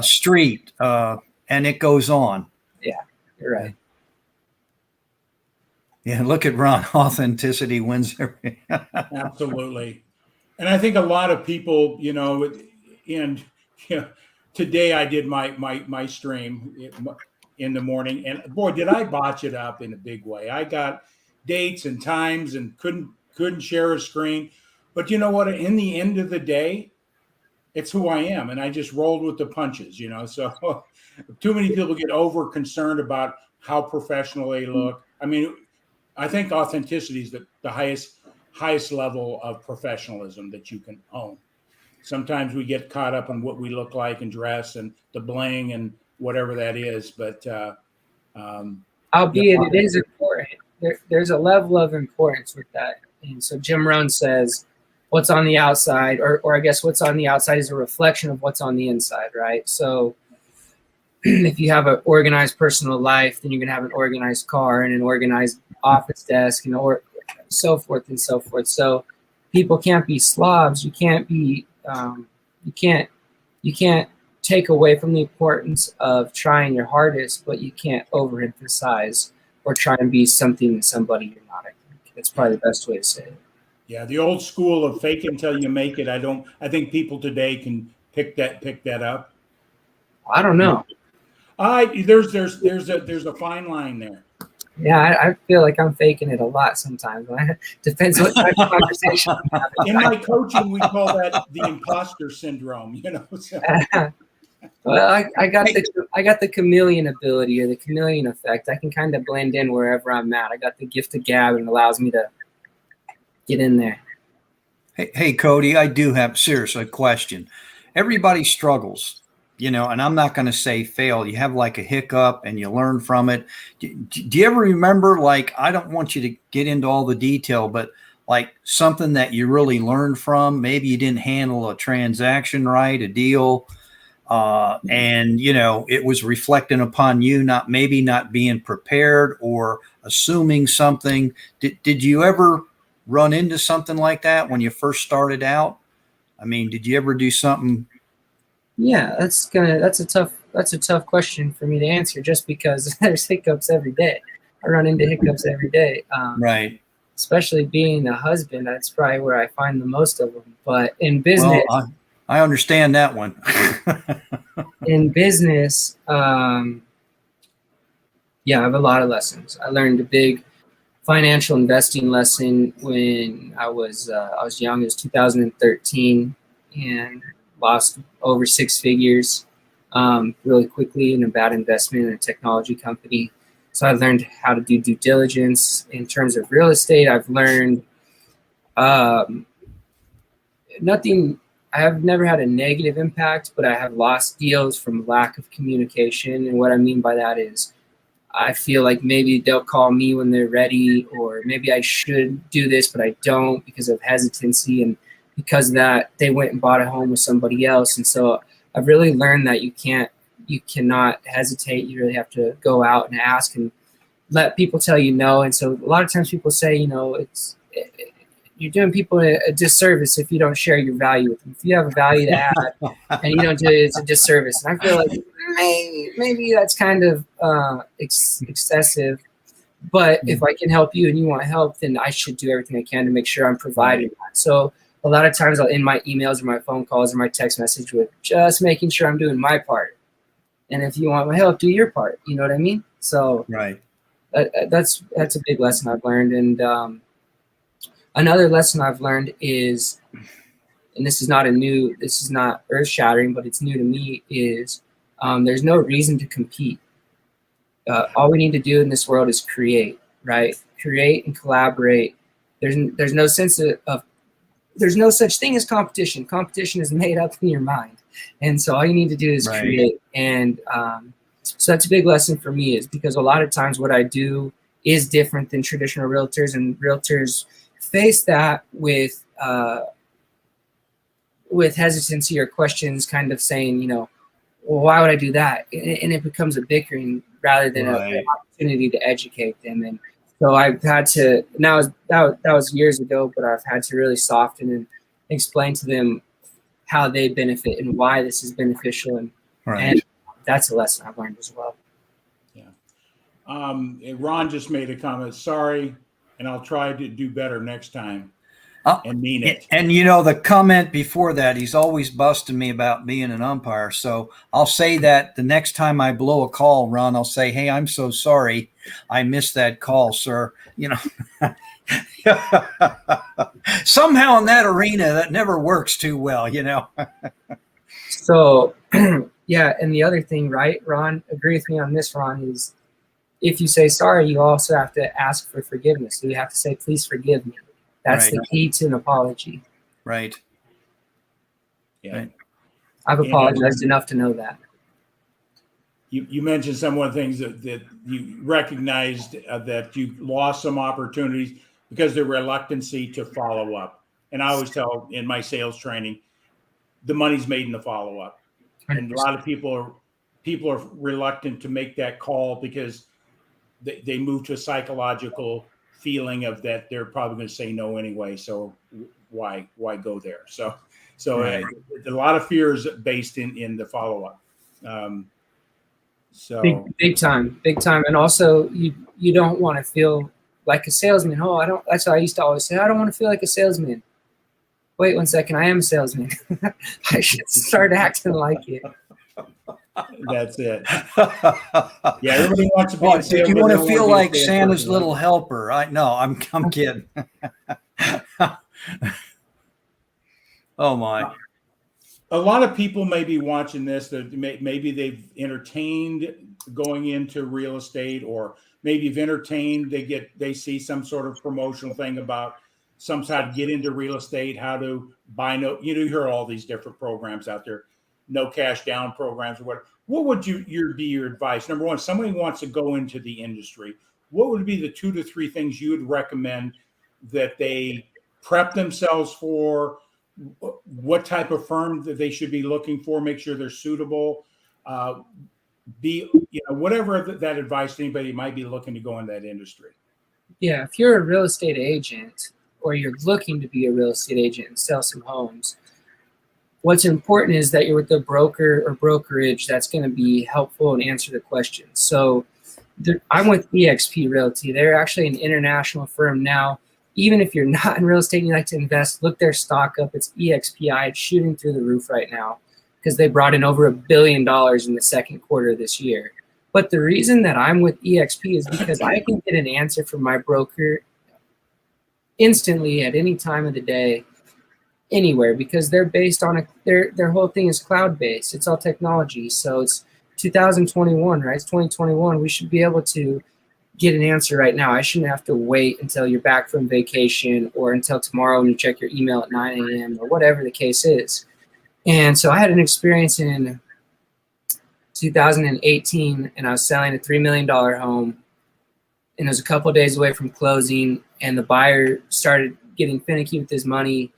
street, and it goes on. Yeah, you're right. Yeah, look at Ron. Authenticity wins everything. Absolutely. And I think a lot of people, you know, and you know, today I did my stream in the morning, and boy, did I botch it up in a big way. I got dates and times and couldn't share a screen. But you know what? In the end of the day, it's who I am, and I just rolled with the punches, you know. So too many people get over concerned about how professional they look. I mean, I think authenticity is the highest level of professionalism that you can own. Sometimes we get caught up on what we look like and dress and the bling and whatever that is, but albeit it is important. There's a level of importance with that. And so Jim Rohn says, what's on the outside, or I guess what's on the outside is a reflection of what's on the inside, right? So if you have an organized personal life, then you're going to have an organized car and an organized office desk, and or so forth and so forth. So people can't be slobs. You can't be, you can't take away from the importance of trying your hardest, but you can't overemphasize or try and be somebody you're not. I think that's probably the best way to say it. Yeah, the old school of fake until you make it. I think people today can pick that up. I don't know. There's a fine line there. Yeah, I feel like I'm faking it a lot sometimes. Depends what type of conversation I'm having. In my coaching, we call that the imposter syndrome, you know. So. Well, I got the chameleon ability, or the chameleon effect. I can kind of blend in wherever I'm at. I got the gift of gab, and it allows me to get in there. Hey, Cody, I do have seriously a question. Everybody struggles, you know, and I'm not going to say fail. You have like a hiccup and you learn from it. Do you ever remember, like, I don't want you to get into all the detail, but like something that you really learned from? Maybe you didn't handle a transaction right, a deal, and, you know, it was reflecting upon you not being prepared or assuming something. Did you ever run into something like that when you first started out? I mean, did you ever do something? Yeah, that's a tough question for me to answer, just because there's hiccups every day. I run into hiccups every day. Right. Especially being a husband, that's probably where I find the most of them. But in business, well, I understand that one. in business, yeah, I have a lot of lessons. I learned a big financial investing lesson when I was young. It was 2013, and lost over six figures really quickly in a bad investment in a technology company. So I learned how to do due diligence in terms of real estate. I've learned nothing. I have never had a negative impact, but I have lost deals from lack of communication. And what I mean by that is, I feel like maybe they'll call me when they're ready, or maybe I should do this, but I don't because of hesitancy. And because of that, they went and bought a home with somebody else. And so I've really learned that you cannot hesitate. You really have to go out and ask and let people tell you no. And so a lot of times people say, you know, you're doing people a disservice if you don't share your value with them. If you have a value to add and you don't do it, it's a disservice. And I feel like maybe that's kind of excessive. But if I can help you and you want help, then I should do everything I can to make sure I'm providing that. So a lot of times I'll end my emails or my phone calls or my text message with just making sure I'm doing my part. And if you want my help, do your part. You know what I mean? So right. That's a big lesson I've learned. And another lesson I've learned is, and this is not earth shattering, but it's new to me, is there's no reason to compete. All we need to do in this world is create, right? Create and collaborate. There's no sense of there's no such thing as competition. Competition is made up in your mind. And so all you need to do is create. And so that's a big lesson for me, is because a lot of times what I do is different than traditional realtors, and realtors face that with with hesitancy or questions, kind of saying, well, why would I do that? And it becomes a bickering rather than an opportunity to educate them. And so I've had to, now that was years ago, but I've had to really soften and explain to them how they benefit and why this is beneficial. And that's a lesson I've learned as well. Yeah. Ron just made a comment, sorry, and I'll try to do better next time. And mean it. And the comment before that, he's always busting me about being an umpire. So I'll say that the next time I blow a call, Ron, I'll say, hey, I'm so sorry. I missed that call, sir. Somehow in that arena, that never works too well, So, yeah. And the other thing, right, Ron, agree with me on this, Ron, is if you say sorry, you also have to ask for forgiveness. So you have to say, please forgive me. That's the key to an apology. Right. Yeah. Right. I've apologized enough to know that. You mentioned some of the things that you recognized that you lost some opportunities because of the reluctancy to follow up. And I always tell in my sales training, the money's made in the follow up. And a lot of people are reluctant to make that call because they move to a psychological feeling of that they're probably going to say no anyway. So why go there? So Right. A lot of fears based in the follow up. So big time. And also you don't want to feel like a salesman. That's what I used to always say. I don't want to feel like a salesman. Wait 1 second. I am a salesman. I should start acting like it. That's it. Yeah, everybody wants to be. If you want to feel like Santa's little helper, I'm kidding. Oh my! A lot of people may be watching this that maybe they've entertained going into real estate, or maybe you've entertained. They see some sort of promotional thing about how to get into real estate, how to buy you hear all these different programs out there. No cash down programs or whatever. What would be your advice? Number one, somebody wants to go into the industry. What would be the 2 to 3 things you would recommend that they prep themselves for? What type of firm that they should be looking for? Make sure they're suitable. Whatever that advice anybody might be looking to go in that industry. Yeah, if you're a real estate agent or you're looking to be a real estate agent and sell some homes, what's important is that you're with a broker or brokerage that's going to be helpful and answer the questions. So I'm with eXp Realty. They're actually an international firm now. Even if you're not in real estate and you like to invest, look their stock up. It's EXPI. It's shooting through the roof right now because they brought in over $1 billion in the second quarter of this year. But the reason that I'm with eXp is because I can get an answer from my broker instantly at any time of the day, anywhere, because they're based on their whole thing is cloud based. It's all technology. So it's 2021, right? It's 2021. We should be able to get an answer right now. I shouldn't have to wait until you're back from vacation or until tomorrow when you check your email at 9 a.m. or whatever the case is. And so I had an experience in 2018, and I was selling a $3 million home, and it was a couple of days away from closing, and the buyer started getting finicky with his money,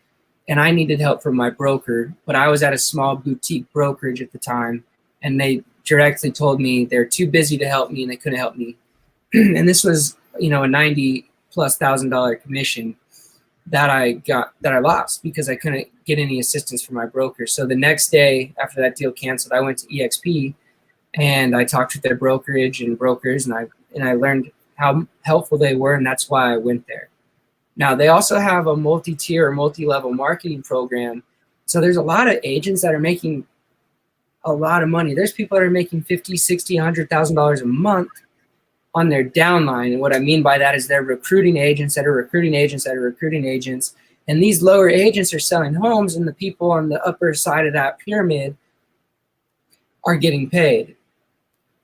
and I needed help from my broker, but I was at a small boutique brokerage at the time, and they directly told me they're too busy to help me and they couldn't help me. And this was, a $90,000+ commission that I lost because I couldn't get any assistance from my broker. So the next day after that deal canceled, I went to eXp and I talked with their brokerage and brokers, and I learned how helpful they were, and that's why I went there. Now, they also have a multi-tier or multi-level marketing program. So there's a lot of agents that are making a lot of money. There's people that are making $50,000, $60,000, $100,000 a month on their downline. And what I mean by that is they're recruiting agents that are recruiting agents that are recruiting agents. And these lower agents are selling homes, and the people on the upper side of that pyramid are getting paid.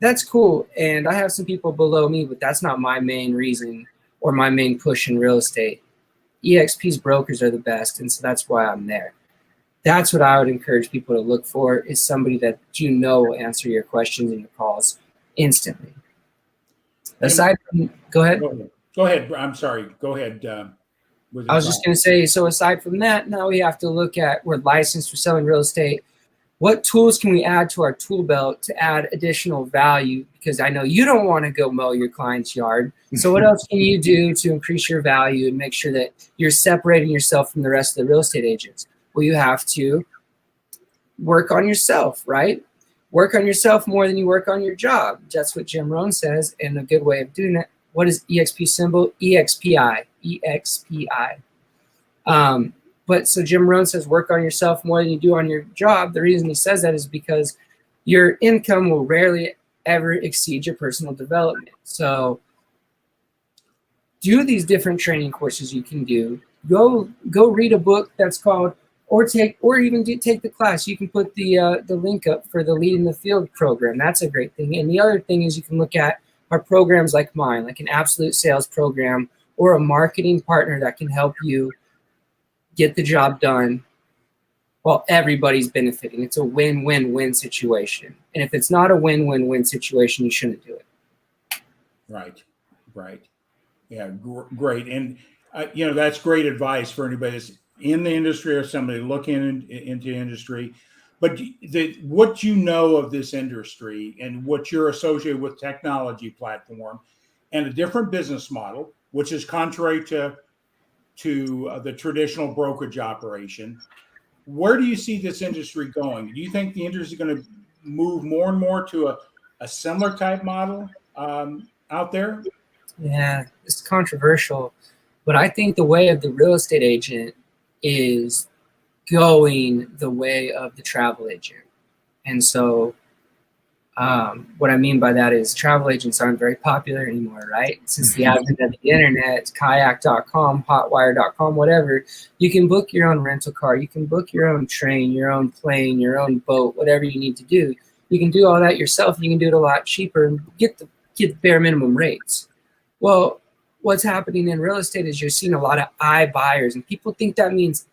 That's cool. And I have some people below me, but that's not my main reason or my main push in real estate. eXp's brokers are the best, and so that's why I'm there. That's what I would encourage people to look for, is somebody that will answer your questions and your calls instantly. Aside from, go ahead. Go ahead. I'm sorry. Go ahead. with I was just going to say, so aside from that, now we have to look at, we're licensed for selling real estate. What tools can we add to our tool belt to add additional value? Because I know you don't want to go mow your client's yard. So what else can you do to increase your value and make sure that you're separating yourself from the rest of the real estate agents? Well, you have to work on yourself, right? Work on yourself more than you work on your job. That's what Jim Rohn says, and a good way of doing that. What is EXP symbol? EXPI. EXPI. But so Jim Rohn says work on yourself more than you do on your job. The reason he says that is because your income will rarely ever exceed your personal development. So do these different training courses you can do. Go read a book that's called, or take the class. You can put the link up for the Lead in the Field program. That's a great thing. And the other thing is you can look at our programs like mine, like an absolute sales program or a marketing partner that can help you get the job done while everybody's benefiting. It's a win-win-win situation. And if it's not a win-win-win situation, you shouldn't do it. Right. Yeah, great. And, that's great advice for anybody that's in the industry or somebody looking into industry. But what you know of this industry and what you're associated with technology platform and a different business model, which is contrary to the traditional brokerage operation, where do you see this industry going? Do you think the industry is going to move more and more to a similar type model out there? Yeah, it's controversial, but I think the way of the real estate agent is going the way of the travel agent. And so what I mean by that is travel agents aren't very popular anymore, right? Since the advent of the internet, kayak.com, hotwire.com, whatever, you can book your own rental car, you can book your own train, your own plane, your own boat, whatever you need to do. You can do all that yourself. You can do it a lot cheaper and get the bare minimum rates. Well, what's happening in real estate is you're seeing a lot of iBuyers, and people think that means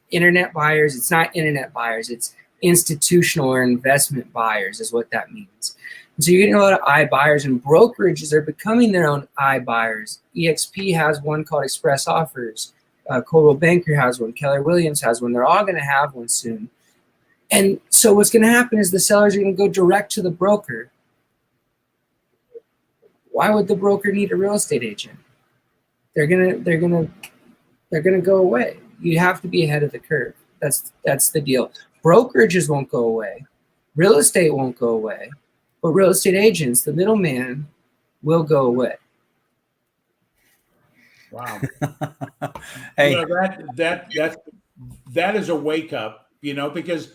internet buyers. It's not internet buyers. It's institutional or investment buyers is what that means. And so you're getting a lot of iBuyers, and brokerages are becoming their own iBuyers. EXP has one called Express Offers. Coldwell Banker has one. Keller Williams has one. They're all going to have one soon. And so what's going to happen is the sellers are going to go direct to the broker. Why would the broker need a real estate agent? They're gonna go away. You have to be ahead of the curve. That's the deal. Brokerages won't go away. Real estate won't go away. But real estate agents, the middleman, will go away. Wow. Hey, that is a wake up, because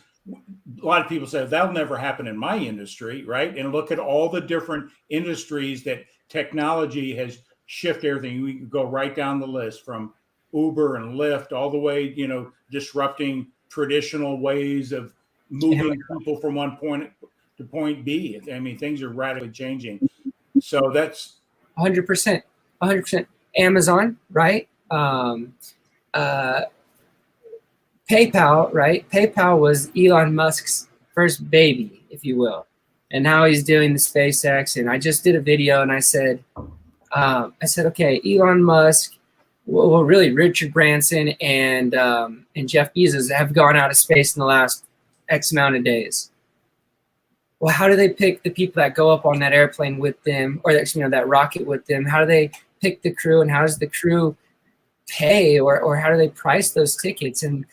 a lot of people say that'll never happen in my industry, right? And look at all the different industries that technology has shifted everything. We can go right down the list from Uber and Lyft all the way, disrupting traditional ways of moving people from one point to point B. I mean, things are radically changing. So that's 100%. Amazon, right? PayPal, right? PayPal was Elon Musk's first baby, if you will. And now he's doing the SpaceX. And I just did a video and I said, okay, Elon Musk, well, really Richard Branson and Jeff Bezos have gone out of space in the last X amount of days. Well, how do they pick the people that go up on that airplane with them, or that rocket with them? How do they pick the crew, and how does the crew pay, or how do they price those tickets? And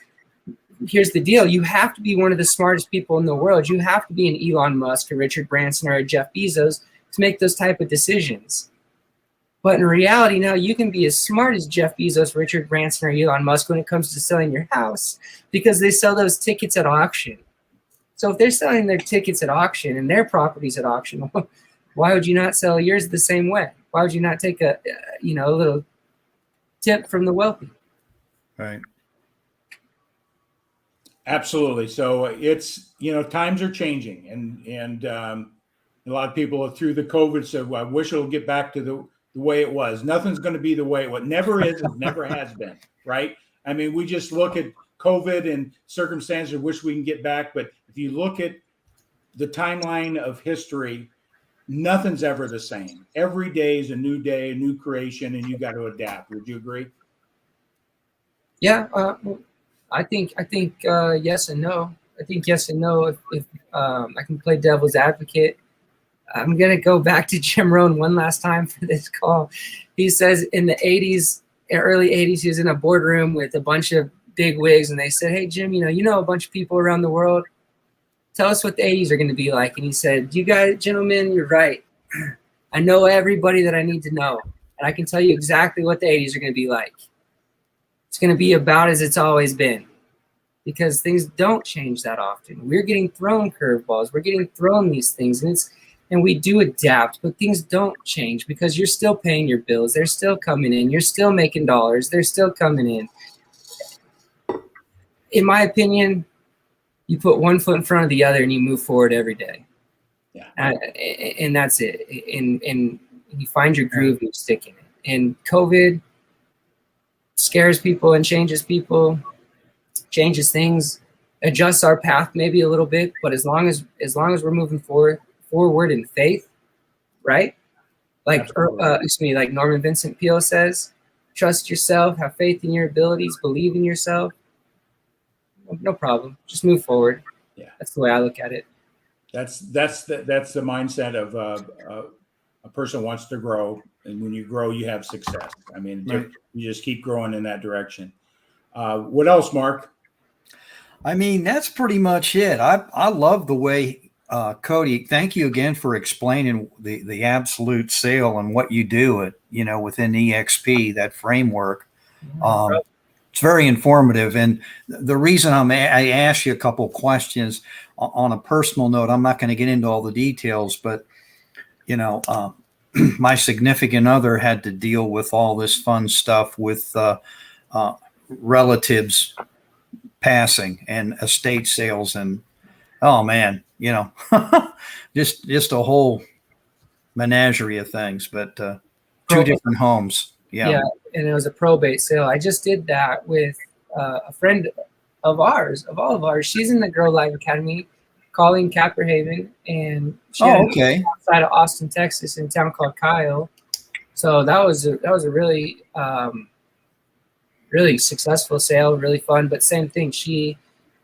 here's the deal. You have to be one of the smartest people in the world. You have to be an Elon Musk or Richard Branson or a Jeff Bezos to make those type of decisions. But in reality, now you can be as smart as Jeff Bezos, Richard Branson, or Elon Musk when it comes to selling your house, because they sell those tickets at auction. So if they're selling their tickets at auction and their properties at auction, why would you not sell yours the same way? Why would you not take a little tip from the wealthy? right. absolutely. So it's, times are changing, and a lot of people through the COVID said, well, I wish it'll get back to the way it was. Nothing's going to be the way it was. Never is, and never has been, right? I mean, we just look at COVID and circumstances, wish we can get back. But if you look at the timeline of history, nothing's ever the same. Every day is a new day, a new creation, and you got to adapt. Would you agree? Yeah, I think yes and no. I think yes and no. If I can play devil's advocate, I'm gonna go back to Jim Rohn one last time for this call. He says in the early '80s, he was in a boardroom with a bunch of big wigs, and they said, "Hey Jim, you know a bunch of people around the world. Tell us what the '80s are going to be like." And he said, "You guys, gentlemen, you're right. I know everybody that I need to know, and I can tell you exactly what the '80s are going to be like. It's going to be about as it's always been, because things don't change that often. We're getting thrown curveballs. We're getting thrown these things, and we do adapt, but things don't change because you're still paying your bills. They're still coming in. You're still making dollars. They're still coming in. In my opinion, you put one foot in front of the other and you move forward every day." Yeah. And that's it. And you find your groove and you stick in it. And COVID scares people and changes people, changes things, adjusts our path maybe a little bit, but as long as we're moving forward in faith, right? Like like Norman Vincent Peale says, trust yourself, have faith in your abilities, believe in yourself. No problem. Just move forward. Yeah. That's the way I look at it. That's the mindset of a person wants to grow, and when you grow, you have success. I mean, Right. you just keep growing in that direction. What else, Mark? I mean, that's pretty much it. I love the way, Cody, thank you again for explaining the absolute sale and what you do within EXP, that framework. It's very informative. And the reason I asked you a couple of questions on a personal note, I'm not going to get into all the details, but, my significant other had to deal with all this fun stuff with relatives passing and estate sales. And, oh man, just a whole menagerie of things, but two different homes. Yeah, and it was a probate sale. I just did that with a friend of ours, of all of ours. She's in the Grow Live Academy, Colleen Capperhaven, and she okay, outside of Austin, Texas, in a town called Kyle. So that was a really really successful sale, really fun. But same thing, she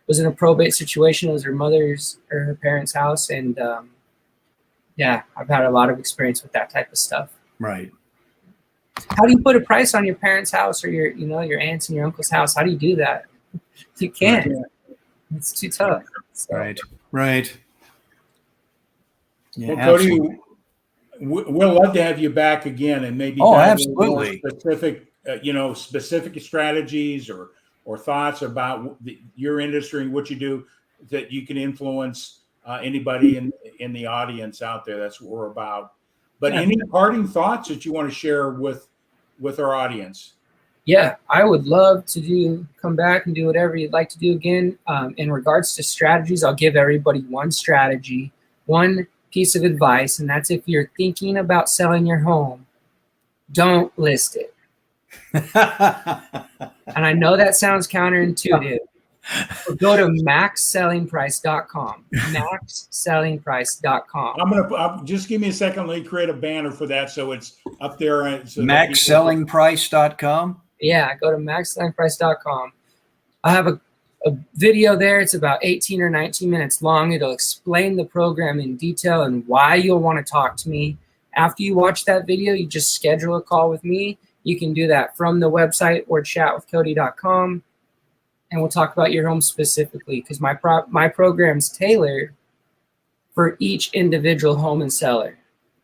was in a probate situation. It was her parents' house, and I've had a lot of experience with that type of stuff. right. How do you put a price on your parents' house or your aunts and your uncle's house? How do you do that? You can't. It's too tough. So. Right. Yeah, Well, Cody, we'll love to have you back again, and maybe absolutely more specific strategies or thoughts about your industry and what you do that you can influence anybody in the audience out there. That's what we're about. But any parting thoughts that you want to share with our audience? Yeah, I would love to come back and do whatever you'd like to do again. In regards to strategies, I'll give everybody one strategy, one piece of advice, and that's if you're thinking about selling your home, don't list it. And I know that sounds counterintuitive. But go to maxsellingprice.com. Maxsellingprice.com. I'm just give me a second. Let me create a banner for that so it's up there. So maxsellingprice.com. Yeah, go to maxsellingprice.com. I have a video there. It's about 18 or 19 minutes long. It'll explain the program in detail and why you'll want to talk to me. After you watch that video, you just schedule a call with me. You can do that from the website or chatwithcody.com. And we'll talk about your home specifically because my program's tailored for each individual home and seller.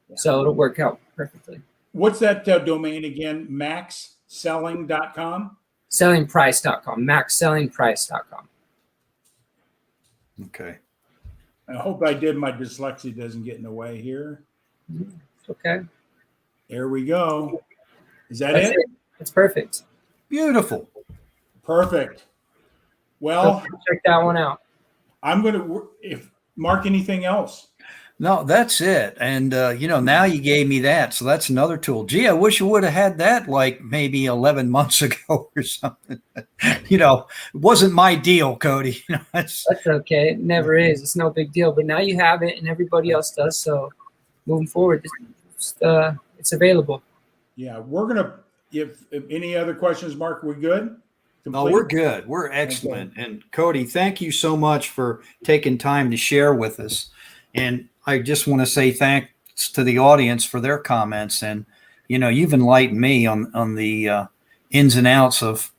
Yeah. So it'll work out perfectly. What's that domain again? maxselling.com? Sellingprice.com. maxsellingprice.com. Okay. I hope my dyslexia doesn't get in the way here. Okay. There we go. Is that it? It's perfect. Beautiful. Perfect. Well, check that one out. I'm going to, if Mark, anything else? No, that's it. And, now you gave me that. So that's another tool. Gee, I wish you would have had that like maybe 11 months ago or something. It wasn't my deal, Cody. That's okay. It never is. It's no big deal. But now you have it and everybody else does. So moving forward, it's available. Yeah. We're going to, if any other questions, Mark, are we good? Oh, we're good. We're excellent. Okay. And Cody, thank you so much for taking time to share with us. And I just want to say thanks to the audience for their comments. And, you've enlightened me on the ins and outs of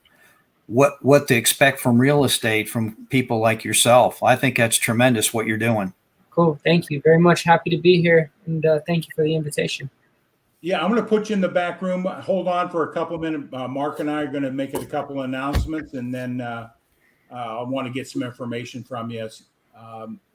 what to expect from real estate from people like yourself. I think that's tremendous what you're doing. Cool. Thank you very much. Happy to be here. And thank you for the invitation. Yeah, I'm going to put you in the back room. Hold on for a couple of minutes. Mark and I are going to make a couple of announcements, and then I want to get some information from you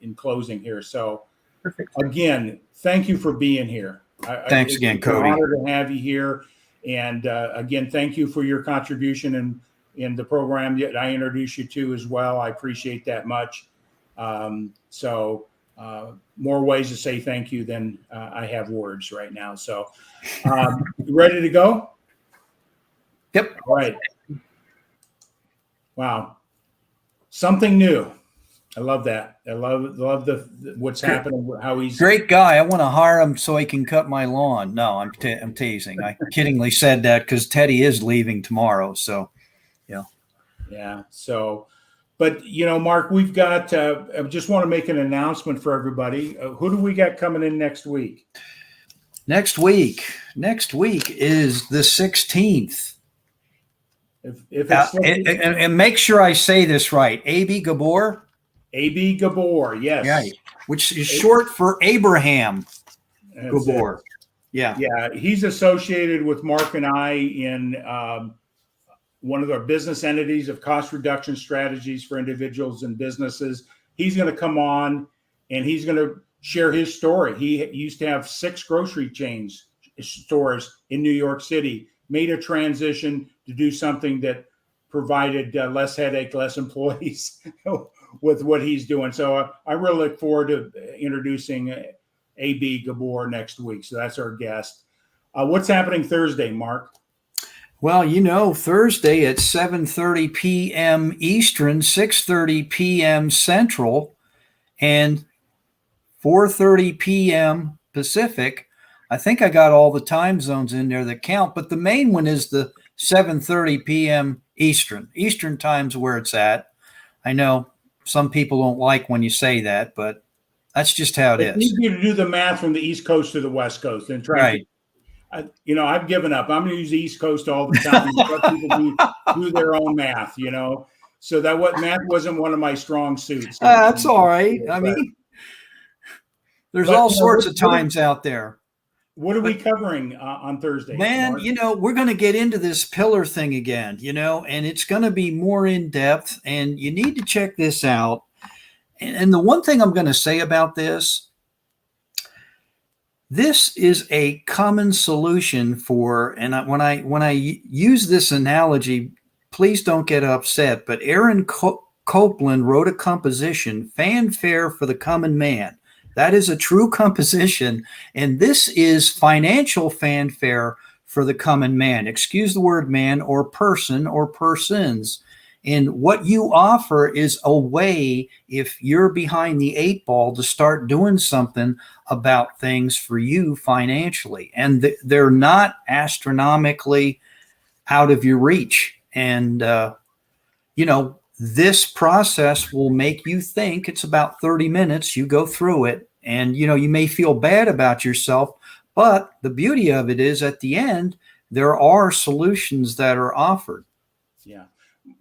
in closing here. So, perfect. Again, thank you for being here. Thanks again, Cody. It's an honor to have you here. And again, thank you for your contribution in the program that I introduced you to as well. I appreciate that much. More ways to say thank you than I have words right now. So, you ready to go? Yep. All right. Wow. Something new. I love that. I love what's happening. How he's great guy. I want to hire him so he can cut my lawn. No, I'm teasing. I kiddingly said that because Teddy is leaving tomorrow. So, yeah. Yeah. So. But, Mark, we've got, I just want to make an announcement for everybody. Who do we got coming in next week? Next week is the 16th. And make sure I say this right. A.B. Gabor? A.B. Gabor, yes. Yeah, which is short for Abraham Gabor. Yeah. Yeah, he's associated with Mark and I in one of our business entities of cost reduction strategies for individuals and businesses. He's going to come on and he's going to share his story. He used to have 6 grocery stores in New York City, made a transition to do something that provided less headache, less employees with what he's doing. So I really look forward to introducing A.B. Gabor next week. So that's our guest. What's happening Thursday, Mark? Well, Thursday at 7:30 p.m. Eastern, 6:30 p.m. Central, and 4:30 p.m. Pacific. I think I got all the time zones in there that count, but the main one is the 7:30 p.m. Eastern. Eastern time's where it's at. I know some people don't like when you say that, but that's just how it is. It's easier to do the math from the East Coast to the West Coast and try to. I've given up. I'm going to use the East Coast all the time. Let people do their own math, So math wasn't one of my strong suits. That's all right. I mean, there's all sorts of times out there. What are we covering on Thursday? Man, Mark? We're going to get into this pillar thing again, and it's going to be more in depth, and you need to check this out. And the one thing I'm going to say about this is a common solution for, and when I use this analogy, please don't get upset, but Aaron Copland wrote a composition, Fanfare for the Common Man. That is a true composition, and this is financial fanfare for the common man. Excuse the word man or person or persons. And what you offer is a way, if you're behind the 8 ball, to start doing something about things for you financially. And they're not astronomically out of your reach. And, this process will make you think. It's about 30 minutes. You go through it and, you may feel bad about yourself, but the beauty of it is at the end, there are solutions that are offered. Yeah.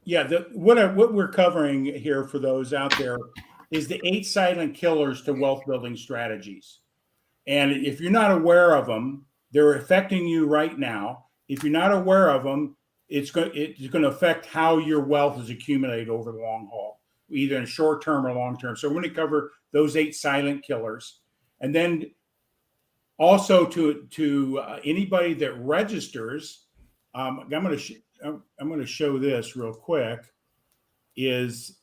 Yeah, what we're covering here for those out there is the 8 silent killers to wealth building strategies. And if you're not aware of them, they're affecting you right now. If you're not aware of them, it's going to affect how your wealth is accumulated over the long haul, either in short term or long term. So we're going to cover those 8 silent killers, and then also to anybody that registers. I'm going to show this real quick. Is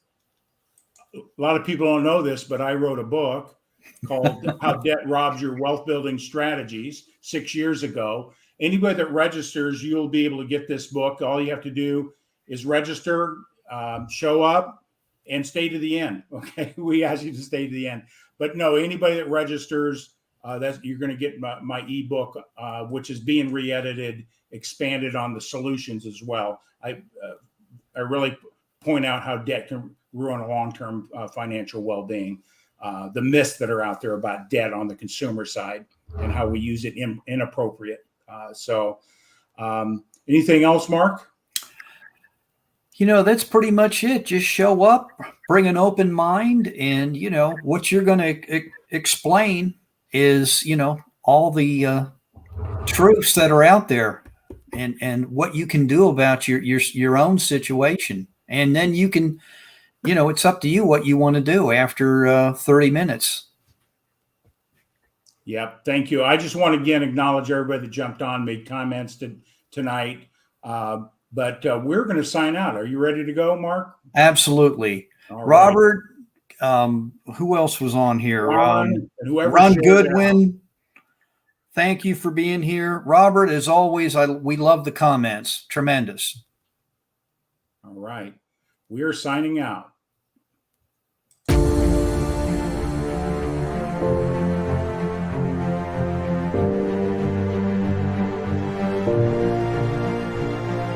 a lot of people don't know this, but I wrote a book called How Debt Robs Your Wealth Building Strategies 6 years ago. Anybody that registers, you'll be able to get this book. All you have to do is register, show up, and stay to the end. Okay, we ask you to stay to the end. But no, anybody that registers, you're going to get my ebook, which is being re-edited, expanded on the solutions as well. I really point out how debt can ruin a long-term financial well-being. The myths that are out there about debt on the consumer side and how we use it inappropriate. Anything else, Mark? That's pretty much it. Just show up, bring an open mind, and what you're going to explain is all the truths that are out there, and what you can do about your own situation, and then you can, it's up to you what you want to do after 30 minutes. Yep. Thank you. I just want to again acknowledge everybody that jumped on, made comments tonight. But we're going to sign out. Are you ready to go, Mark? Absolutely. All Robert, who else was on here? Ron Goodwin. Thank you for being here. Robert, as always, we love the comments. Tremendous. All right. We are signing out.